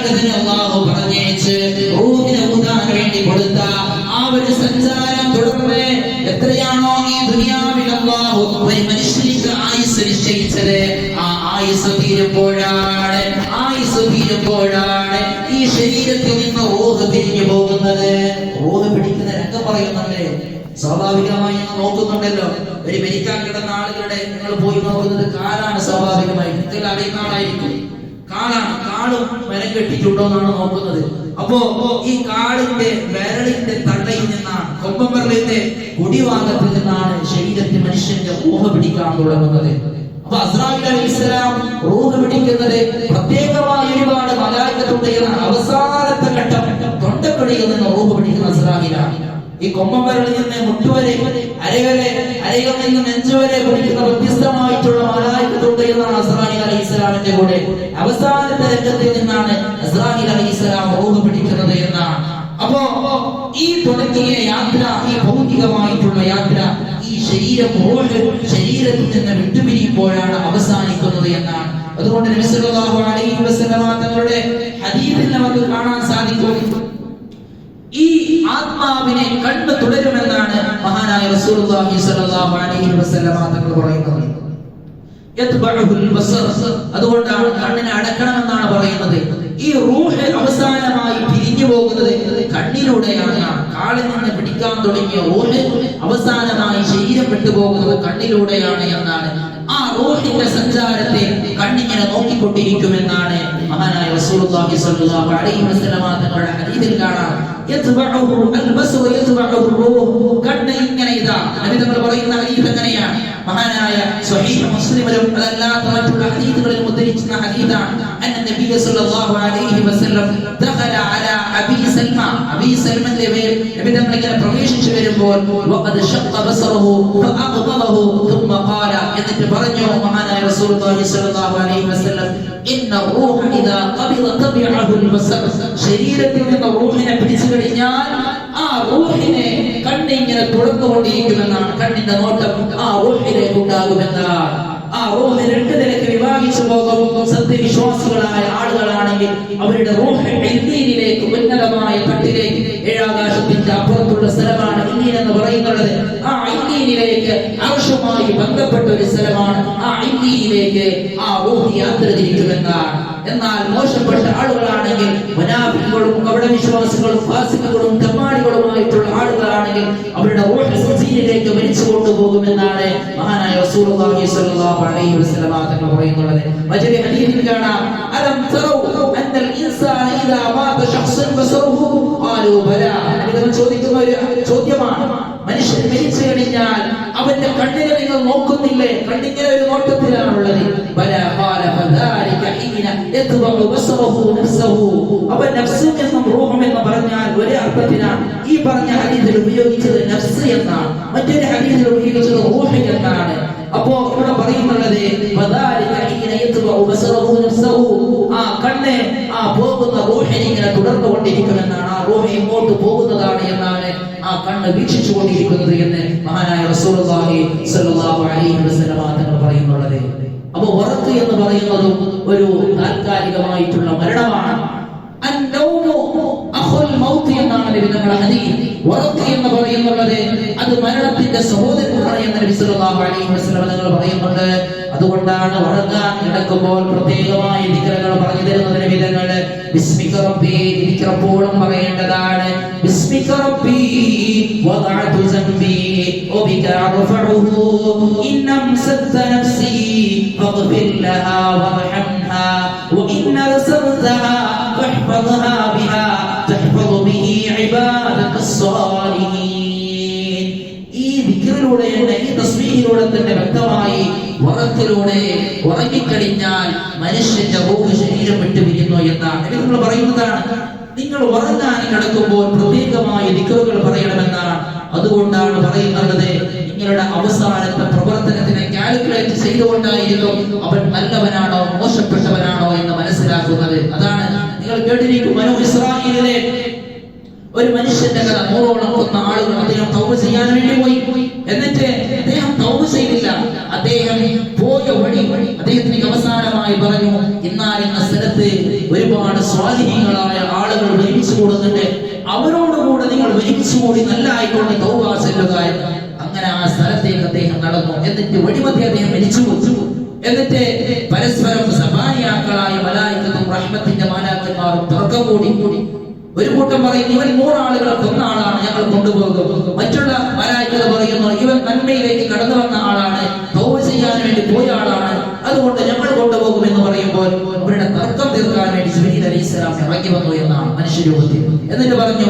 സഞ്ചാരികതനെ അല്ലാഹു പറഞ്ഞേച്ച് റൂഹിനെ ഊതാൻ വേണ്ടി കൊടുത്ത ആ ഒരു സഞ്ചാരം തുടർന്ന് എത്രയാണോ ഈ ദുനിയാവിൽ അല്ലാഹു ഒരു മനുഷ്യനിക്ക് ആയുസ് നിശ്ചയിച്ചത്, ആ ആയുസ് തീരുമ്പോഴാണ് ഈ ശരീരത്തിൽ നിന്ന് റൂഹ് പിരിഞ്ഞു പോകുന്നത്. റൂഹ് പിടിക്കുന്ന രംഗം പറയുന്നുണ്ട്. സ്വാഭാവികമായി നിങ്ങൾ നോക്കുന്നുണ്ടല്ലോ, ഒരു മരിക്കാൻ കിടന്ന ആളുകളുടെ നിങ്ങൾ പോയി നോക്കുന്നത് കാലാണ്. സ്വാഭാവികമായി നിങ്ങൾ അറിയുന്ന ആളായിരിക്കും. കാളും മരം കെട്ടിയിട്ടുണ്ടോ എന്നാണ് നോക്കുന്നത്. അപ്പോ ഈ കാളിന്റെ വിരളിന്റെ തണ്ടയിൽ നിന്നാണ്, കൊമ്പമ്പരലിന്റെ കുടിഭാഗത്തിൽ നിന്നാണ് ശരീരത്തിൽ മനുഷ്യന്റെ റൂഹ് പിടിക്കാൻ തുടങ്ങുന്നത്. അപ്പൊ അസ്രായീൽ അലൈഹിസ്സലാം റൂഹ് പിടിക്കുന്നത് പ്രത്യേകമായ ഒരുപാട് മലായികത്തുണ്ട് എന്നാണ്. അവസാനത്തെ ഘട്ടം തൊണ്ടക്കുഴിയിൽ നിന്ന് റൂഹ് പിടിക്കുന്ന അസ്രായീലാണ്. ഈ കൊമ്പമ്പരലിൽ നിന്ന് മുട്ടുവരെ, അരയിൽ നിന്ന് നെഞ്ചുവരെ പിടിക്കുന്ന വ്യത്യസ്തമായിട്ടുള്ള മലായികത്തുണ്ട് എന്നാണ് അസ്രായീൽ അലൈഹിസ്സലാമിന്റെ കൂടെ. അവസാനത്തെ രംഗത്തിൽ നിന്നാണ് അസ്രായീൽ അലൈഹിസ്സലാം റൂഹ് പിടിക്കുന്നത് എന്നാണ്. അപ്പോ ഈ തുടങ്ങിയ യാത്ര, ഈ ഭൗതികമായിട്ടുള്ള യാത്ര, ഈ ശരീരത്തിൽ നിന്ന് വിട്ടുപിരിയുമ്പോഴാണ് അവസാനിക്കുന്നത് എന്നാണ്. അതുകൊണ്ട് നബി സല്ലല്ലാഹു അലൈഹി വസല്ലമ തങ്ങളുടെ ഹദീസിൽ നമുക്ക് കാണാൻ സാധിക്കും, ഈ ആത്മാവിനെ കണ്ണ് തുടരുമെന്നാണ് മഹാനായ റസൂലുള്ളാഹി സ്വല്ലല്ലാഹു അലൈഹി വസല്ലമ തങ്ങൾ പറയുന്നത്. യത്ബഉൽ ബസർ, അതുകൊണ്ടാണ് കണ്ണിനെ അടക്കണമെന്നാണ് പറയുന്നത്. ഈ റൂഹ് അവസാനമായി പിരിഞ്ഞു പോകുന്നത് കണ്ണിലൂടെയാണ്. കാലിൽ നിന്ന് പിടിക്കാൻ തുടങ്ങിയ റൂഹ് അവസാനമായി ശരീരം വിട്ടുപോകുന്നത് കണ്ണിലൂടെയാണ് എന്നാണ്. ആ റൂഹിന്റെ സഞ്ചാരത്തെ കണ്ണിങ്ങനെ നോക്കിക്കൊണ്ടിരിക്കുമെന്നാണ് മഹാനായ റസൂലുള്ളാഹി സ്വല്ലല്ലാഹു അലൈഹി വസല്ലമ തങ്ങളുടെ ഹദീസിൽ കാണാം. യത്ബഉഹു അൽബസറു യത്ബഉഹു റൂഹ്, കണ്ണ് ഇങ്ങനെ ഇതാ. നബി തങ്ങൾ പറയുന്ന ഹദീസ് എങ്ങനെയാണ്? മഹാനായ സ്വഹീഹ് മുസ്ലിമിലും അതല്ലാത്ത മറ്റുള്ള ഹദീസുകളിലും ഉദ്ധരിക്കുന്ന ഹദീസാണ്. അന്ന നബി സല്ലല്ലാഹു അലൈഹി വസല്ലം ദഖല അലാ അബീ സൽമന്റെ മേൽ നബി തങ്ങൾ ഇങ്ങനെ പ്രവേശിച്ചു വരുമ്പോൾ വഖദ് ശഖ ബസറഹു ഫഅഖബലഹു ثم قال, എന്നിട്ട് പറഞ്ഞു മഹാനായ റസൂലുള്ളാഹി സ്വല്ലല്ലാഹു അലൈഹി വസല്ലം, ഇന്ന റൂഹ ഇദാ ഖബില തബിഅഹുൽ ബസർ, ശരീരത്തിൽ നിന്ന് റൂഹിനെ പിടിച്ചു കഴിഞ്ഞാൽ ആ റൂഹിനെ കണ്ണിങ്ങനെ തുറന്നുകൊണ്ടിരിക്കുമെന്നാണ്. കണ്ണിന്റെ നോട്ടം ആ റൂഹിലേക്ക് ഉണ്ടാകുമെന്നാണ്. ആ റൂഹ് രണ്ട് നിലയ്ക്ക് വിഭാഗിച്ചു പോകും. സത്യവിശ്വാസികളായ ആളുകളാണെങ്കിൽ അവരുടെ റൂഹ് ഇല്ലീനിലേക്ക്, ഉന്നതമായ തട്ടിലേക്ക്, ഏഴാകാശത്തിന്റെ അപ്പുറത്തുള്ള സ്ഥലമാണ് ഇല്ലീൻ എന്ന് പറയുന്നത്. ആ ഇല്ലീനിലേക്ക് അർശുമായി ബന്ധപ്പെട്ട ഒരു സ്ഥലമാണ്. ആ ഇല്ലീനിലേക്ക് ആ റൂഹ് യാത്ര തിരിക്കുമെന്നാണ്. എന്നാൽ മോശപ്പെട്ട ആളുകളാണെങ്കിൽ, മുനാഫിക്കുകളും കപടവിശ്വാസികളും ഫാസിഖുകളും തെമ്മാടികളുമായിട്ടുള്ള ആളുകളാണെങ്കിൽ അവരുടെ റൂഹ് സജീനിലേക്ക് വലിച്ചു കൊണ്ടുപോകുമെന്നാണ് മഹാനായ റസൂലുള്ളാഹി സ്വല്ലല്ലാഹു അലൈഹി വസല്ലമ തങ്ങൾ പറയുന്നത്. മറ്റൊരു ഹദീസിൽ കാണാം, അലം തറൗ അന്നൽ ഇൻസാന ഇദാ മാത ശഖ്സൻ ബസറുഹു ഖാലൂ ബലാ. ഇത് ചോദിക്കുന്ന ഒരു ചോദ്യമാണ്. മനുഷ്യൻ മരിച്ചു കഴിഞ്ഞാൽ അവന്റെ കണ്ണിനെ നിങ്ങൾ നോക്കുന്നില്ലേ? കണ്ണിങ്ങനെ ഒരു നോട്ടത്തിലാണുള്ളത്. ബലാ ഖാല ഫദാലിക ഹീന യത്ബഉ ബസറഹു നഫ്സഹു. അവൻ നഫ്സ് എന്നും റൂഹും എന്ന് പറഞ്ഞാൽ ഒരേ അർത്ഥത്തിനാണ്. ഈ പറഞ്ഞ ഹദീസിൽ ഉപയോഗിച്ചത് നഫ്സ് എന്നാണ്, മറ്റൊരു ഹദീസിൽ ഉപയോഗിച്ചത് റൂഹ് എന്നാണ്. അപ്പോ ഇവിടെ പറയുന്നുള്ളത് ഫദാലിക ഹീന യത്ബഉ ബസറഹു നഫ്സഹു, ആ കണ്ണ് ആ പോകുന്ന റൂഹിനെ ഇങ്ങനെ തുടർന്നുകൊണ്ടിരിക്കുമെന്നാണ്. ആ റൂഹ് ഇങ്ങോട്ട് പോകുന്നതാണ് എന്നാണ് ആ കണ്ണ് വീക്ഷിച്ചു കൊണ്ടിരിക്കുന്നത് എന്ന് മഹാനായ റസൂലുള്ളാഹി സ്വല്ലല്ലാഹു അലൈഹി വസല്ലമ തങ്ങൾ പറയുന്നുള്ളത്. അപ്പൊ ഉറക്ക് എന്ന് പറയുന്നതും ഒരു താൽക്കാലികമായിട്ടുള്ള മരണമാണ്. എന്നാണ് നബി തങ്ങളുടെ ഹദീസ്. ഉറക്ക് എന്ന് പറയുന്നത് അത് മരണത്തിന്റെ സഹോദരനാണ് എന്ന് നബി സല്ലല്ലാഹു അലൈഹി വസല്ലം തങ്ങൾ പറയുന്നുണ്ട്. അതുകൊണ്ടാണ് ഉറങ്ങാൻ കിടക്കുമ്പോൾ പ്രത്യേകമായ ദിക്റുകൾ പറഞ്ഞു തരുന്നത് നബി തങ്ങൾ. ബിസ്മിക റബ്ബി, ദിക്ർ എപ്പോഴും പറയേണ്ടതാണ്. ബിസ്മിക റബ്ബി വദഅതു സംബി വബിക അർഫഉഹു ഇന്നം സദ്ദ നഫ്സി ഫഗ്ഫിർ ലഹാ വർഹംഹാ വഇന്ന റസൽതഹാ ഫഹ്ഫദ്ഹാ ബിഹാ തഹ്ഫദു ബിഹി ഇബാദകസ് സ്വാലിഹീൻ. ഈ ദിക്റിലൂടെ, ഈ തസ്ബീഹിലൂടെ തന്നെ വ്യക്തമായി ഉറക്കിലൂടെ ഉറങ്ങിക്കഴിഞ്ഞാൽ മനുഷ്യന്റെ റൂഹ് ശരീരം വിട്ടു പിരിയുന്നു എന്നാണ് നിങ്ങൾ പറയുന്നതാണ്. നിങ്ങൾ ഉറങ്ങാൻ കിടക്കുമ്പോൾ പ്രത്യേകമായ ദിക്റുകൾ പറയണമെന്നാണ്. അതുകൊണ്ടാണ് പറയുന്നത്, നിങ്ങളുടെ അവസാനത്തെ പ്രവർത്തനത്തിനെ കാൽക്കുലേറ്റ് ചെയ്തുകൊണ്ടായിരിക്കും അവൻ നല്ലവനാണോ മോശപ്പെട്ടവനാണോ എന്ന് മനസ്സിലാക്കുന്നത്. അതാണ് നിങ്ങൾ കേട്ടിരിക്കും, ബനൂ ഇസ്രായേലിലെ ഒരു മനുഷ്യന്റെ കഥ. 100ഓളം കൊന്ന ആളുകൾ. അദ്ദേഹം തൗബ ചെയ്യാൻ വേണ്ടി പോയി. എന്നിട്ട് അദ്ദേഹം തൗബ ചെയ്തില്ല. അദ്ദേഹം പോയ വഴി അദ്ദേഹത്തിന് അവസാനമായി പറഞ്ഞു, ഇന്നാലിന്ന സ്ഥലത്ത് ഒരുപാട് സ്വാലിഹീങ്ങളായ ആളുകൾ ഒരുമിച്ച് കൂടുന്നുണ്ട്, അവരോടുകൂടെ നിങ്ങൾ ഒരുമിച്ച് കൂടി നല്ല ആയിക്കൊണ്ട് തൗബ ചെല്ലുക. അങ്ങനെ ആ സ്ഥലത്തേക്ക് അദ്ദേഹം നടന്നു. എന്നിട്ട് വഴിമധ്യേ അദ്ദേഹം മരിച്ചു. എന്നിട്ട് പരസ്പരം സമാനിയാക്കളായ മലായികത്തും റഹ്മത്തിന്റെ മാലാക്കന്മാരും തർക്കം കൂടി. ഒരു കൂട്ടം പറയുന്നു ഇവൻ 100 ആളുകളെ കൊന്ന ആളാണ്, ഞങ്ങൾ കൊണ്ടുപോകും. മറ്റുള്ള മലായികത പറയുന്നു ഇവൻ നന്മയിലേക്ക് കടന്നു വന്ന ആളാണ്, തൗബ ചെയ്യാൻ വേണ്ടി പോയ ആളാണ്, അതുകൊണ്ട് ഞങ്ങൾ കൊണ്ടുപോകും എന്ന് പറയുമ്പോൾ അവരുടെ തർക്കം തീർക്കാൻ വേണ്ടി ജിബ്രീൽ അലൈഹിസ്സലാം ഇറങ്ങി വന്നു എന്നാണ് മനുഷ്യരൂപത്തിൽ. എന്നിട്ട് പറഞ്ഞു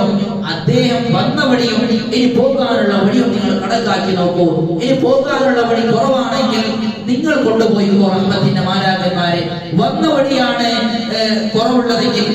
അദ്ദേഹം വന്ന വഴിയും ഇനി പോകാനുള്ള വഴിയും നിങ്ങൾ കണക്കാക്കി നോക്കൂ. ഇനി പോകാനുള്ള വഴി കുറവാണെങ്കിൽ നിങ്ങൾ കൊണ്ടുപോയി റഹ്മത്തിന്റെ മാലാഖന്മാരെ. വന്ന വഴിയാണ് കുറവുള്ളതെങ്കിൽ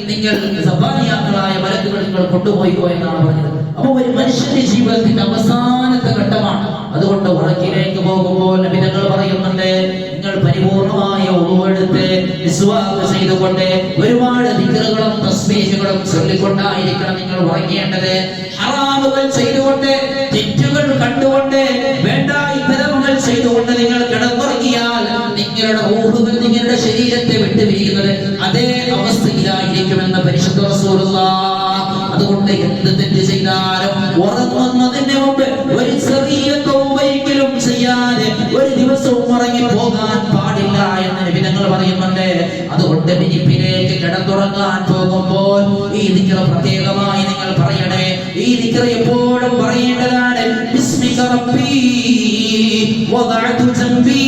നിങ്ങൾ സബാനിയാക്കളായ മലക്കുകൾ നിങ്ങൾ കൊണ്ടുപോയിക്കോ എന്നാണ് പറഞ്ഞത്. അപ്പൊ ഒരു മനുഷ്യന്റെ ജീവിതത്തിന്റെ അവസാനത്തെ ഘട്ടമാണ്. അതുകൊണ്ട് ഉറക്കിലേക്ക് പോകുമ്പോൾ നബി തങ്ങൾ പറയുന്നുണ്ട് നിങ്ങൾ പരിപൂർണമായ ഉളവെടുത്ത് വിശ്വാസം ചെയ്തുകൊണ്ട് ഒരുപാട് ദിക്റുകളും തസ്ബീഹുകളും ചൊല്ലിക്കൊണ്ടായിരിക്കണം നിങ്ങൾ ഉറങ്ങേണ്ടത്. ഹറാമുകൾ ചെയ്തുകൊണ്ട്, തെറ്റുകൾ കണ്ടുകൊണ്ട്, വേണ്ട ഇത്തരങ്ങൾ ചെയ്തുകൊണ്ട് നിങ്ങൾ കിടന്നുറങ്ങിയാൽ നിങ്ങളുടെ റൂഹുകൾ നിങ്ങളുടെ ശരീരത്തെ വിട്ടുപിരിയുന്നത് അതേ അവസ്ഥയിലായിരിക്കുമെന്ന് പരിശുദ്ധ റസൂലുള്ളാഹ്. അതുകൊണ്ട് എന്ത് തെറ്റ് ചെയ്താലും ഉറങ്ങുന്നതിന് മുമ്പ് ഒരു ചെറിയ തൗബയെങ്കിലും ചെയ്യാതെ ഒരു ദിവസവും ഉറങ്ങി പോകാൻ പാടില്ല എന്ന് നബി തങ്ങൾ പറയുന്നുണ്ട്. അതുകൊണ്ട് വിരിപ്പിലേക്ക് കിടന്നുറങ്ങാൻ പോകുമ്പോൾ ഈ ദിക്ർ പ്രത്യേകമായി നിങ്ങൾ പറയണേ. ഈ ദിക്ർ എപ്പോഴും പറയേണ്ടതാണ്. ബിസ്മിക റബ്ബി വദഅതു ജംബി.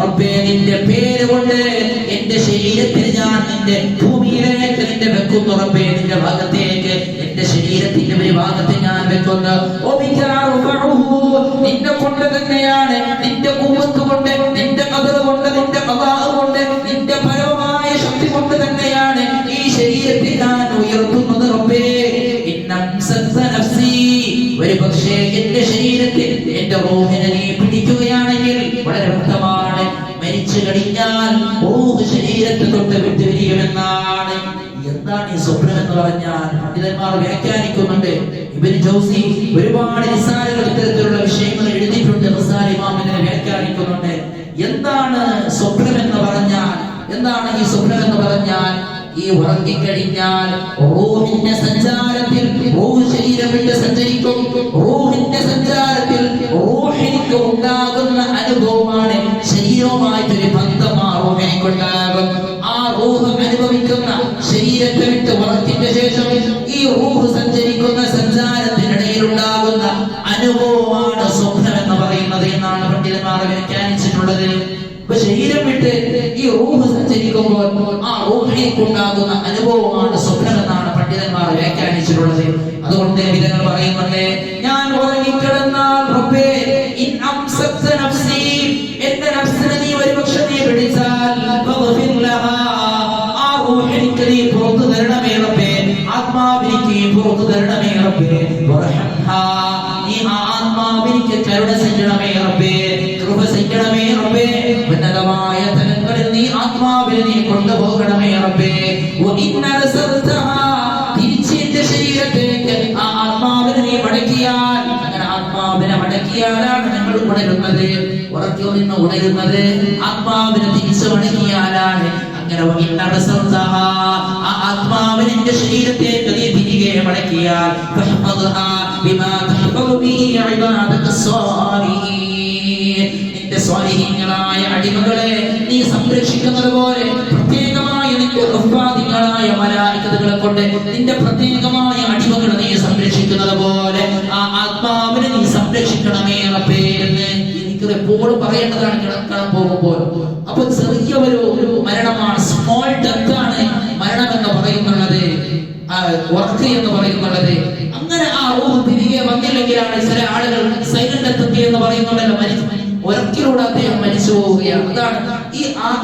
റബ്ബേ നിന്റെ പേര് കൊണ്ട് എന്റെ ശരീരത്തിൽ ഞാൻ നിന്റെ ഭൂമിയിലേക്ക് നിന്റെ വെക്കുന്നു. റബ്ബേ നിന്റെ ഭാഗത്തേക്ക് എന്റെ ശരീരത്തിന്റെ ഒരു ഭാഗത്ത് ഞാൻ വെക്കുന്നു. നിന്നെ കൊണ്ട് തന്നെയാണ്, നിന്റെ ഖുവ്വത്ത് കൊണ്ട്, നിന്റെ ഖദർ കൊണ്ട്, നിന്റെ ഖദാ കൊണ്ട്, നിന്റെ പരമമായ ശക്തി കൊണ്ട് തന്നെയാണ് ഈ ശരീരത്തെ ഞാൻ ഉയർത്തുന്നത്. റബ്ബേ ഒരു പക്ഷേ എന്റെ ശരീരത്തിൽ എന്റെ റൂഹിനെ നീ പിടിക്കുകയാണെങ്കിൽ വളരെ വ്യക്തമാണ്, മരിച്ചു കഴിഞ്ഞാൽ റൂഹ് ശരീരത്തെ തൊട്ട് വിട്ടുപിരിയുമെന്നാണ്. എന്താണ് ഈ സ്വപ്നം എന്ന് പറഞ്ഞാൽ പണ്ഡിതന്മാർ വ്യാഖ്യാനിക്കുന്നുണ്ട്. ഇബ്നു ജൗസി ഒരുപാട് റിസാലകൾ ഇത്തരത്തിലുള്ള വിഷയങ്ങൾ എഴുതിയിട്ടുണ്ട്. റിസാല ഇമാം ഇതിനെ വ്യാഖ്യാനിക്കുന്നുണ്ട്. എന്താണ് സ്വപ്നം എന്ന് പറഞ്ഞാൽ, എന്താണ് ഈ സ്വപ്നം എന്ന് പറഞ്ഞാൽ, ഈ ഉറങ്ങിക്കഴിഞ്ഞാൽ റൂഹിന്റെ സഞ്ചാരത്തിൽ റൂഹ് ശരീരം വിട്ട് സഞ്ചരിക്കും. റൂഹിന്റെ സഞ്ചാരത്തിൽ റൂഹിനിക്ക് ഉണ്ടാകുന്ന അനുഭവമാണ് ശരീരവുമായിട്ടൊരു ബന്ധം ആ റൂഹിനിക്കുണ്ടാകും. ആ റൂഹ് അനുഭവിക്കുന്ന ശരീരത്തെ വിട്ട് ഉറക്കിന്റെ ശേഷം ഈ റൂഹ് സഞ്ചരിക്കുന്ന സഞ്ചാരത്തിനിടയിൽ ഉണ്ടാകുന്ന അനുഭവമാണ് സ്വപ്നം എന്ന് പറയുന്നത് എന്നാണ് പണ്ഡിതന്മാർ വ്യാഖ്യാനിച്ചിട്ടുള്ളത്. അപ്പൊ ശരീരം വിട്ട് ഈ റൂഹ് സഞ്ചരിക്കുമ്പോൾ ആ റൂഹിലേക്കുണ്ടാകുന്ന അനുഭവമാണ് സ്വപ്നം എന്നാണ് പണ്ഡിതന്മാർ വ്യാഖ്യാനിച്ചിട്ടുള്ളത്. അതുകൊണ്ട് വിധങ്ങൾ പറയുന്നുണ്ട്, ഞാൻ ഉറങ്ങിക്കിടന്നാൽ റബ്ബേ ഇൻ അംസക്ത നഫ്സി, എന്റെ നഫ്സിനെ നീ ഒരുപക്ഷെ നീ പിടിച്ചാൽ ഫഗ്ഫിർ ലഹാ, ആ റൂഹിനിക്ക് നീ പുറത്തു തരണമേ റബ്ബേ, ആത്മാവിനിക്ക് പുറത്തു തരണമേ റബ്ബേ, വർഹംഹാ, നീ ആ ആത്മാവിനിക്ക് കരുണ ചെയ്യണമേ റബ്ബേ, കൃപ ചെയ്യണമേ റബ്ബേ, ഉന്നതമായ തലങ്ങളിൽ നീ ആത്മാവിനെ നീ കൊണ്ടുപോകണമേ റബ്ബേ. തിരിച്ച് എന്റെ ശരീരത്തേക്ക് ആ ആത്മാവിനെ നീ മടക്കിയാൽ, അങ്ങനെ ആത്മാവിനെ മടക്കിയാലാണ് ഞങ്ങൾ ഉണരുന്നത്. ഉറക്കിൽ നിന്ന് ഉണരുന്നത് ആത്മാവിനെ തിരിച്ചു മടക്കിയാലാണ്. അങ്ങനെ ആ ആത്മാവിനെ എന്റെ ശരീരത്തേക്ക് നീ തിരികെ മടക്കിയാൽ സ്വാലിഹീങ്ങളായ അടിമകളെ നീ സംരക്ഷിക്കുന്നത് പോലെ പ്രത്യേകമായ നിന്റെ ഉഫാദികളായ മലായികത്തുകളെ കൊണ്ട് നിന്റെ പ്രത്യേകമായ അടിമകളെ നീ സംരക്ഷിക്കുന്നത് പോലെ ആ ആത്മാവിനെ നീ സംരക്ഷിക്കണമേ റബ്ബേ എന്ന് എനിക്ക് എപ്പോഴും പറയേണ്ടതാണ് കിടക്കാൻ പോകുമ്പോൾ. അപ്പൊ ചെറിയ ഒരു മരണമാണ്, സ്മോൾ ഡെത്ത് ആണ് മരണം എന്ന് പറയുന്നുള്ളത്, വർക്ക് എന്ന് പറയുന്നുള്ളത്. അങ്ങനെ ആ റൂഹ് തിരികെ വന്നില്ലെങ്കിലാണ് ചില ആളുകൾ സൈലന്റ് ഡെത്ത് എന്ന് പറയുന്നുണ്ടല്ലോ, ഉറക്കിലൂടെ അദ്ദേഹം മരിച്ചു പോവുകയാണ്. അതാണ്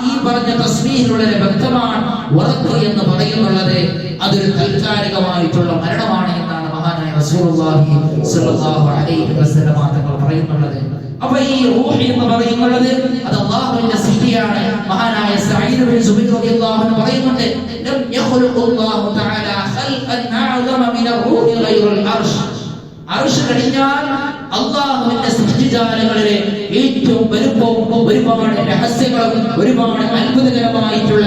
ഈ പറഞ്ഞ തസ്ബീഹിലുള്ള വ്യക്തമാണ്. ഉറക്ക് എന്ന് പറയുന്നുള്ളത് അതൊരു താൽക്കാലികമായിട്ടുള്ള മരണമാണ് എന്നാണ് മഹാനായ റസൂലുള്ളാഹി സ്വല്ലല്ലാഹു അലൈഹി വസല്ലം തങ്ങൾ പറയുന്നുള്ളത്. അപ്പൊ ഈ റൂഹ് എന്ന് പറയുന്നുള്ളത് അത് അല്ലാഹുവിന്റെ സൃഷ്ടിയാണ്. മഹാനായ സഈദ് ബിൻ സുബൈർ റളിയല്ലാഹു അൻഹു പറയുന്നുണ്ട്, ലം യഖ്ലുഖുല്ലാഹു തആല ഖൽഖൻ അഅ്ദമ മിന റൂഹി ഗൈറുൽ അർശ്. അർശ് കഴിഞ്ഞാൽ അല്ലാഹുവിന്റെ സൃഷ്ടിജാലങ്ങളിലെ ഏറ്റവും വലുപ്പവും ഒരുപാട് രഹസ്യങ്ങളും ഒരുപാട് അത്ഭുതകരമായിട്ടുള്ള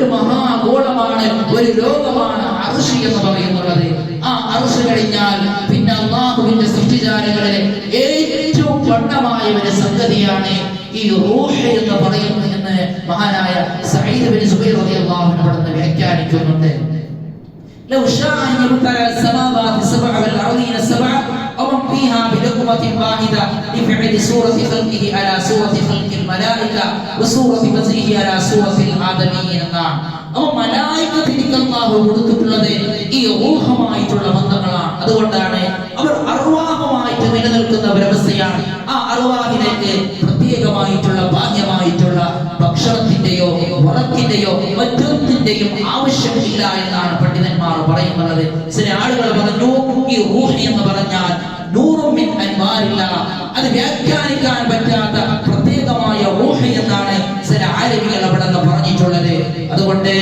ഒരു മഹാഗോളമാണ്, ഒരു ലോകമാണ് അർശ് എന്ന് പറയുന്നത്. ആ അർശ് കഴിഞ്ഞാൽ പിന്നെ അല്ലാഹുവിന്റെ സൃഷ്ടിജാലങ്ങളിലെ ഏറ്റവും വണ്ണമായ ഒരു സംഗതിയാണ് ഈ റൂഹ് എന്ന് പറയുന്നത് എന്ന് മഹാനായ സഈദ് ബിൻ സുബൈർ റളിയല്ലാഹു അൻഹു അവിടെ വ്യാഖ്യാനിക്കുന്നുണ്ട്. لو شاء أن يبتلى السماوات السبع والأرضين السبع ومن فيها بلقمة واحدة لفعل سورة خلقه على سورة خلق الملائكة وسورة وزعه على سورة الآدميين. അപ്പോൾ മലായികത്തിലേക്ക് അല്ലാഹു കൊടുത്തിട്ടുള്ളത് ഈ റൂഹുമായിട്ടുള്ള ബന്ധങ്ങളാണ്. അതുകൊണ്ടാണ് അവർ അർവാഹുമായിട്ട് നിലനിൽക്കുന്ന വ്യവസ്ഥയാണ്. ആ അർവാഹിലേക്ക് പ്രത്യേകമായിട്ടുള്ള ബാഹ്യമായിട്ടുള്ള ഭക്ഷണത്തിന്റെയോ ഉറക്കിന്റെയോ മറ്റൊന്നിന്റെയും ആവശ്യമില്ല എന്നാണ് പണ്ഡിതന്മാർ പറയുന്നത്. ചില ആളുകൾ പറഞ്ഞു ഈ റൂഹ് എന്ന് പറഞ്ഞാൽ നൂറും മിൻ അൻവാരില്ലാ, അത് വ്യാഖ്യാനിക്കാൻ പറ്റാത്ത പ്രത്യേകമായ റൂഹ് എന്നാണ് ചില ആലിമികൾ അവിടെ പറഞ്ഞിട്ടുള്ളത്. അതുകൊണ്ട്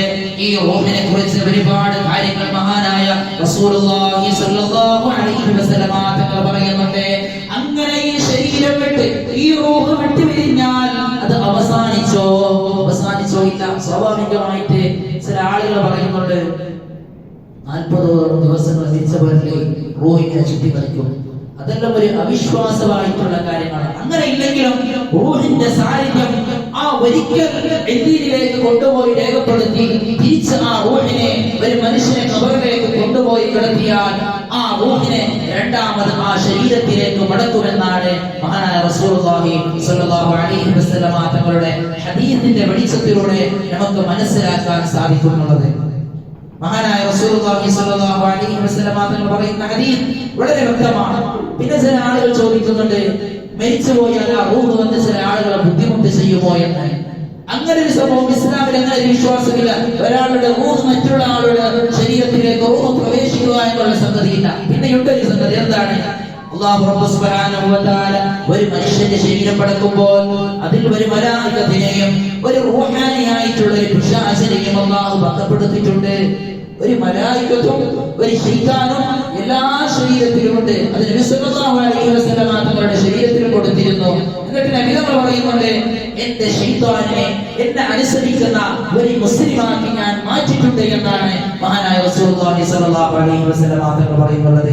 ഈ റൂഹിനെ കുറിച്ച് ഒരുപാട് കാര്യങ്ങൾ മഹാനായ റസൂലുള്ളാഹി സ്വല്ലല്ലാഹു അലൈഹി വസല്ലം തങ്ങൾ പറയുന്നുണ്ട്. അങ്ങനെ ഈ ശരീരം വിട്ട് ഈ റൂഹ് വിട്ടു പിരിഞ്ഞാൽ അത് അവസാനിച്ചോ ഇല്ല. സ്വാഭാവികമായിട്ട് ചില ആളുകൾ പറയുന്നുണ്ട് 40 ദിവസങ്ങൾ തിരിച്ചവരിലെ റൂഹിനെ ചുറ്റി കളിക്കും. അതെല്ലാം ഒരു അവിശ്വാസമായിട്ടുള്ള കാര്യങ്ങളാണ്. അങ്ങനെ ഇല്ലെങ്കിലും റൂഹിന്റെ സാന്നിധ്യം ആ ഒരിക്കൽ എന്തിലേക്ക് കൊണ്ടുപോയി രേഖപ്പെടുത്തി തിരിച്ച് ആ റൂഹിനെ ഒരു മനുഷ്യനെ ഖബറിലേക്ക് കൊണ്ടുപോയി കിടത്തിയാൽ ആ റൂഹിനെ രണ്ടാമത് ആ ശരീരത്തിലേക്ക് മടക്കുമെന്നാണ് മഹാനായ റസൂലുള്ളാഹി സ്വല്ലല്ലാഹു അലൈഹി വസല്ലം തങ്ങളുടെ ഹദീസിന്റെ വെളിച്ചത്തിലൂടെ നമുക്ക് മനസ്സിലാക്കാൻ സാധിക്കുന്നുള്ളത്. മഹാനായ റസൂലുള്ളാഹി സ്വല്ലല്ലാഹു അലൈഹി വസല്ലം തങ്ങൾ പറയുന്ന ഹദീസ് വളരെ വ്യക്തമാണ്. പിന്നെ ചില ആളുകൾ ചോദിക്കുന്നുണ്ട്, മരിച്ചുപോയാൽ ആ റൂഹ് വന്ന് ചില ആളുകളെ ബുദ്ധിമുട്ട് ചെയ്യുമോ എന്ന്. അങ്ങനെ ഒരു സംഭവം ഇസ്ലാമിൽ അങ്ങനെ വിശ്വാസമില്ല. ഒരാളുടെ റൂഹ് മറ്റുള്ള ആളുടെ ശരീരത്തിലേക്ക് റൂഹ് പ്രവേശിക്കുക എന്നുള്ള സംഗതിയില്ല. പിന്നെയുണ്ട് ഒരു സംഗതി, എന്താണ്? അല്ലാഹു റബ്ബ് സുബ്ഹാനഹു വ തആല ഒരു മനുഷ്യന്റെ ശരീരം പടക്കുമ്പോൾ അതിൽ ഒരു മലായികത്തിനെയും ഒരു റൂഹാനിയായിട്ടുള്ള ഒരു പിശാചിനെയും അല്ലാഹു ബന്ധപ്പെടുത്തിയിട്ടുണ്ട്. ഒരു മലായികത്തും ഒരു ശൈത്താനും എല്ലാ ശരീരത്തിലുമുണ്ട്. അത് നബി സല്ലല്ലാഹു അലൈഹി വസല്ലം തങ്ങളുടെ ശരീരത്തിലും കൊടുത്തിരുന്നു. എന്നിട്ട് നബി തങ്ങൾ പറയുന്നുണ്ട്, എന്റെ ശൈത്താനെ എന്നെ അനുസരിക്കുന്ന ഒരു മുസ്ലിമാക്കി ഞാൻ മാറ്റിയിട്ടുണ്ട് എന്നാണ് മഹാനായ റസൂലുള്ളാഹി സ്വല്ലല്ലാഹു അലൈഹി വസല്ലം തങ്ങൾ പറയുന്നത്.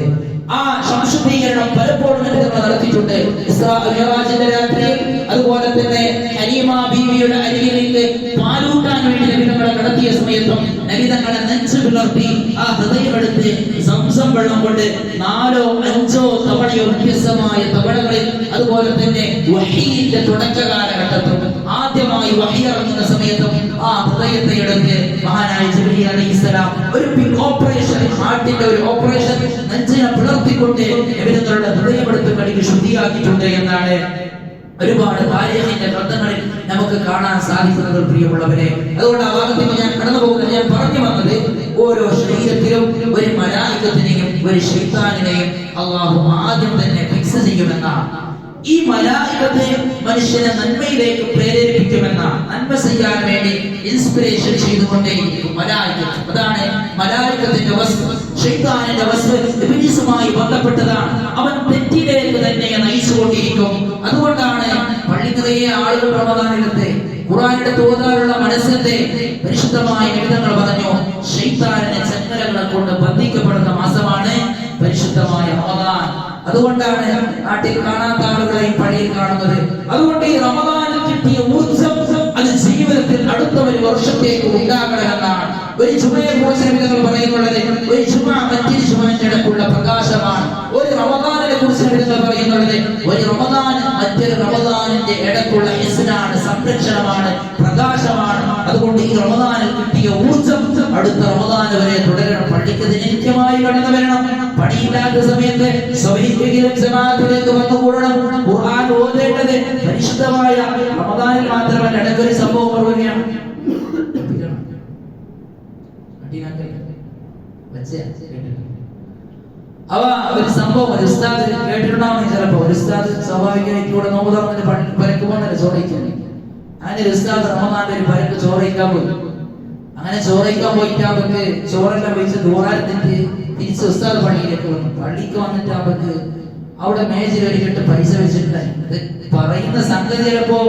ആ സംശുദ്ധീകരണം പലപ്പോഴും നടത്തിയിട്ടുണ്ട്. ഇസ്രാ മിഅ്റാജിന്റെ രാത്രിയിൽ അതുപോലെ തന്നെ ഹലീമ ബീവിയുടെ അരികിലേക്ക് പാലൂട്ടാൻ വേണ്ടി നബിതങ്ങളെ നടത്തിയ സമയത്തും നബിതങ്ങളെ നെഞ്ചു പിളർത്തി ആ ഹൃദയമെടുത്ത് സംസം വെള്ളം കൊണ്ട് 4 or 5 തവണയോ വ്യത്യസ്തമായ തവണകളിൽ, അതുപോലെ തന്നെ വഹീന്റെ തുടക്ക കാലഘട്ടത്തിൽ ആദ്യമായി വഹി ഇറങ്ങുന്ന സമയത്തും ആ ഹൃദയത്തെ എടുത്ത് മഹാനായ ജിബ്രീൽ അലൈഹിസ്സലാം ഒരു ബിഗ് ഓപ്പറേഷൻ, ഹാർട്ടിന്റെ ഒരു ഓപ്പറേഷൻ നെഞ്ചിനെ പിളർത്തിക്കൊണ്ട് നബിതങ്ങളുടെ ഹൃദയമെടുത്ത് കഴുകി ശുദ്ധിയാക്കിയിട്ടുണ്ട് എന്നാണ് ഒരുപാട് താരീഖിന്റെ ഗ്രന്ഥങ്ങളിൽ നമുക്ക് കാണാൻ സാധിക്കുന്നത്. പ്രിയമുള്ളവരെ, അതുകൊണ്ട് ആ ഭാഗത്തേക്ക് ഞാൻ കടന്നു പോകുന്നത്, ഞാൻ പറഞ്ഞു വന്നത് ഓരോ ശരീരത്തിലും ഒരു മലായികത്തിനെയും ഒരു ശൈത്താനിനെയും അല്ലാഹു ആദ്യം തന്നെ ഫിക്സ് ചെയ്യുമെന്നാണ്. ഈ മലായികത്തെ മനുഷ്യനെ നന്മയിലേക്ക് പ്രേരിപ്പിക്കുമെന്നാണ്. നന്മ ചെയ്യാൻ വേണ്ടി ഇൻസ്പിറേഷൻ ചെയ്തുകൊണ്ടേയിരിക്കും മലായികത്ത്. അതാണ് മലായികത്തിന്റെ വസ്തു. ശൈത്താനിന്റെ വസ്തു ഇബ്ലീസുമായി ബന്ധപ്പെട്ടതാണ്. അവൻ തെറ്റിലേക്ക് തന്നെ നയിച്ചുകൊണ്ടിരിക്കും. അതുകൊണ്ടാണ് പള്ളി നിറയെ ആളുകൾ റമദാനിലത്തെ ഖുർആനിന്റെ തോതാനുള്ള മനസ്സിന്റെ പരിശുദ്ധമായ നിമിത്തങ്ങൾ പറഞ്ഞു, ശൈത്താനിന്റെ ചങ്ങലകളെ കൊണ്ട് ബന്ധിക്കപ്പെടുന്ന മാസമാണ് പരിശുദ്ധമായ റമദാൻ. അതുകൊണ്ടാണ് നാട്ടിൽ കാണാത്ത ആളുകളെ പള്ളിയിൽ കാണുന്നത്. അതുകൊണ്ട് ഈ റമദാനിൽ കിട്ടിയ ഊർജ്ജം അത് ജീവിതത്തിൽ അടുത്ത ഒരു വർഷത്തേക്ക് ഉണ്ടാകണമെന്നാണ്. ഒരു ജുമയെ കുറിച്ച് നിങ്ങൾ പറയുന്നുള്ളത്, ഒരു ജുമ മറ്റൊരു ജുമയുടെ ഇടയ്ക്കുള്ള പ്രകാശമാണ്. ഒരു റമദാനിനെ കുറിച്ച് നിങ്ങൾ പറയുന്നുള്ളത്, ഒരു റമദാൻ മറ്റൊരു റമദാനിന്റെ ഇടയ്ക്കുള്ള ഹിസ്നാണ്, സംരക്ഷണമാണ്, പ്രകാശമാണ്. അതുകൊണ്ട് ഈ റമദാനിൽ കിട്ടിയ ഊർജ്ജം അടുത്ത റമദാൻ വരെ തുടരണം. പള്ളിക്ക് നിത്യമായി കടന്നു വരണം. പണിയില്ലാത്ത സമയത്ത് സ്വഹിക്കെങ്കിലും ജമാഅത്തിലേക്ക് വന്നുകൂടണം. ഖുർആൻ ഓതേണ്ടത് പരിശുദ്ധമായ റമദാനിൽ മാത്രമല്ല. ഇടയ്ക്കൊരു സംഭവം പറയുകയാണ്, ഒരു സംഭവം ഒരു ഉസ്താദ് കേട്ടിട്ടുണ്ടാവുന്ന ചിലപ്പോ. ഒരു ഉസ്താദ് സ്വാഭാവികമായിട്ട് ഇവിടെ നോമ്പ് തുറന്നിട്ട് പരക്ക് പോകുന്നല്ലേ ചോറിക്കാൻ. അങ്ങനെ ഒരു ഉസ്താദ് റമദാന്റെ ഒരു പരക്ക് ചോറിക്കാൻ പോയി. അങ്ങനെ ചോറിക്കാൻ പോയിട്ടാകുമ്പോ ചോറെല്ലാം വെച്ച് ദൂരാത്തിട്ട് തിരിച്ച് ഉസ്താദ് പള്ളിയിലേക്ക് വന്നു. പള്ളിക്ക് വന്നിട്ട് അവർക്ക് അവിടെ മേജിൽ ഒരു കെട്ട് പൈസ വെച്ചിട്ടുണ്ടായി. പറയുന്ന സംഗതി ചിലപ്പോ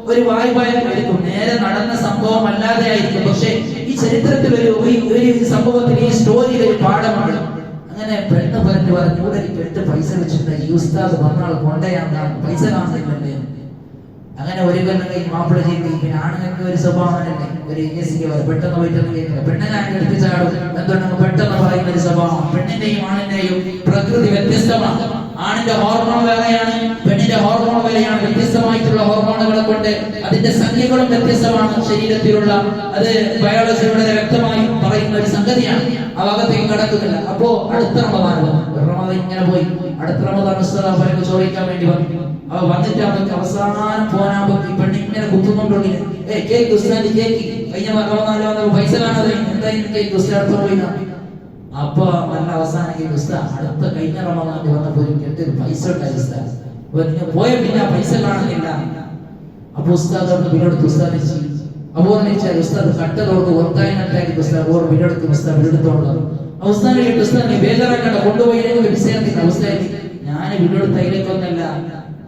ഒരു വായ്പായിരിക്കും, നേരെ നടന്ന സംഭവം അല്ലാതെ ആയിരിക്കും. പക്ഷെ ഈ ഈ ചരിത്രത്തിൽ ഒരു സംഭവത്തിൽ ഈ സ്റ്റോറിയിൽ ഒരു പാഠമാണ്. അങ്ങനെ പെണ്ണ് പറഞ്ഞു ഇവിടെ പെട്ട് പൈസ വെച്ചിട്ടുണ്ട്, ഈ ഉസ്താദ് വന്നാൾ കൊണ്ടയാണ്ടാണ്, പൈസ കാണുന്നില്ലല്ലേ. അങ്ങനെ ഒരു കൊല്ലം കൈ മാപ്പിള ചെയ്ത് പിന്നെ ആണുങ്ങൾക്ക് ഒരു സ്വഭാവമല്ലേ, ഒരു പെട്ടെന്ന് പോയിട്ടൊന്നും കേൾക്കില്ല. പെണ്ണിനാണ് എടുപ്പിച്ചാടും, എന്തുകൊണ്ടെങ്കിൽ പെട്ടെന്ന് പറയുന്ന ഒരു സ്വഭാവം. പെണ്ണിന്റെയും ആണിന്റെയും പ്രകൃതി വ്യത്യസ്തമാണ്. ആണിന്റെ ഹോർമോൺ വേറെയാണ്, പെണ്ണിന്റെ ഹോർമോൺ വേറെയാണ്. വ്യത്യസ്തമായിട്ടുള്ള ഹോർമോണുകളെ കൊണ്ട് അതിന്റെ സംഖ്യകളും വ്യത്യസ്തമാണ് ശരീരത്തിലുള്ള. അത് ബയോളജിയുടെ വ്യക്തമായി പറയുന്ന ഒരു സംഗതിയാണ്. ആ ഭാഗത്തേക്ക് കടക്കുന്നില്ല. അപ്പോ അടുത്ത റമദാൻ ഇങ്ങനെ പോയി. അടുത്ത റമദാൻ ഉസ്താദ് ചോദിക്കാൻ വേണ്ടി വന്നു. അവ വന്നിട്ട് അവർക്ക് അവസാനം പോകാനാകുമ്പോ ഈ പെണ്ണിങ്ങനെ കുത്തുന്നുണ്ടെങ്കിൽ കേക്ക് ഉസ്താദ് കേക്ക് കഴിഞ്ഞ റമദാനിൽ പൈസ കാണാതെ എന്തായാലും കേക്ക് ഉസ്താദ് പോയി. അപ്പൊ നല്ല അവസാനം ഉസ്താദ് അടുത്ത കഴിഞ്ഞ റമദാനിൽ വന്നപ്പോ ഒരു പൈസ ഉണ്ടായി ഉസ്താദ്. പോയ പിന്നെ പൈസ കാണുന്നില്ല. അപ്പൊ ഉസ്താദ് പിന്നോട് ഉസ്താദ് അപ്പോൾ ഉസ്താദ് കട്ടതോട് ഒത്തായിട്ടാക്കി ഉസ്താദ് ഓർ വീടെടുത്ത് ഉസ്താദ് വീടെടുത്തോണ്ട് അവസ്ഥാനം കേട്ട് ഉസ്താദ് ബേജാറാക്കണ്ട, കൊണ്ടുപോയി അവസ്ഥയായി. ഞാൻ വീടെടുത്തതിലേക്കൊന്നല്ല,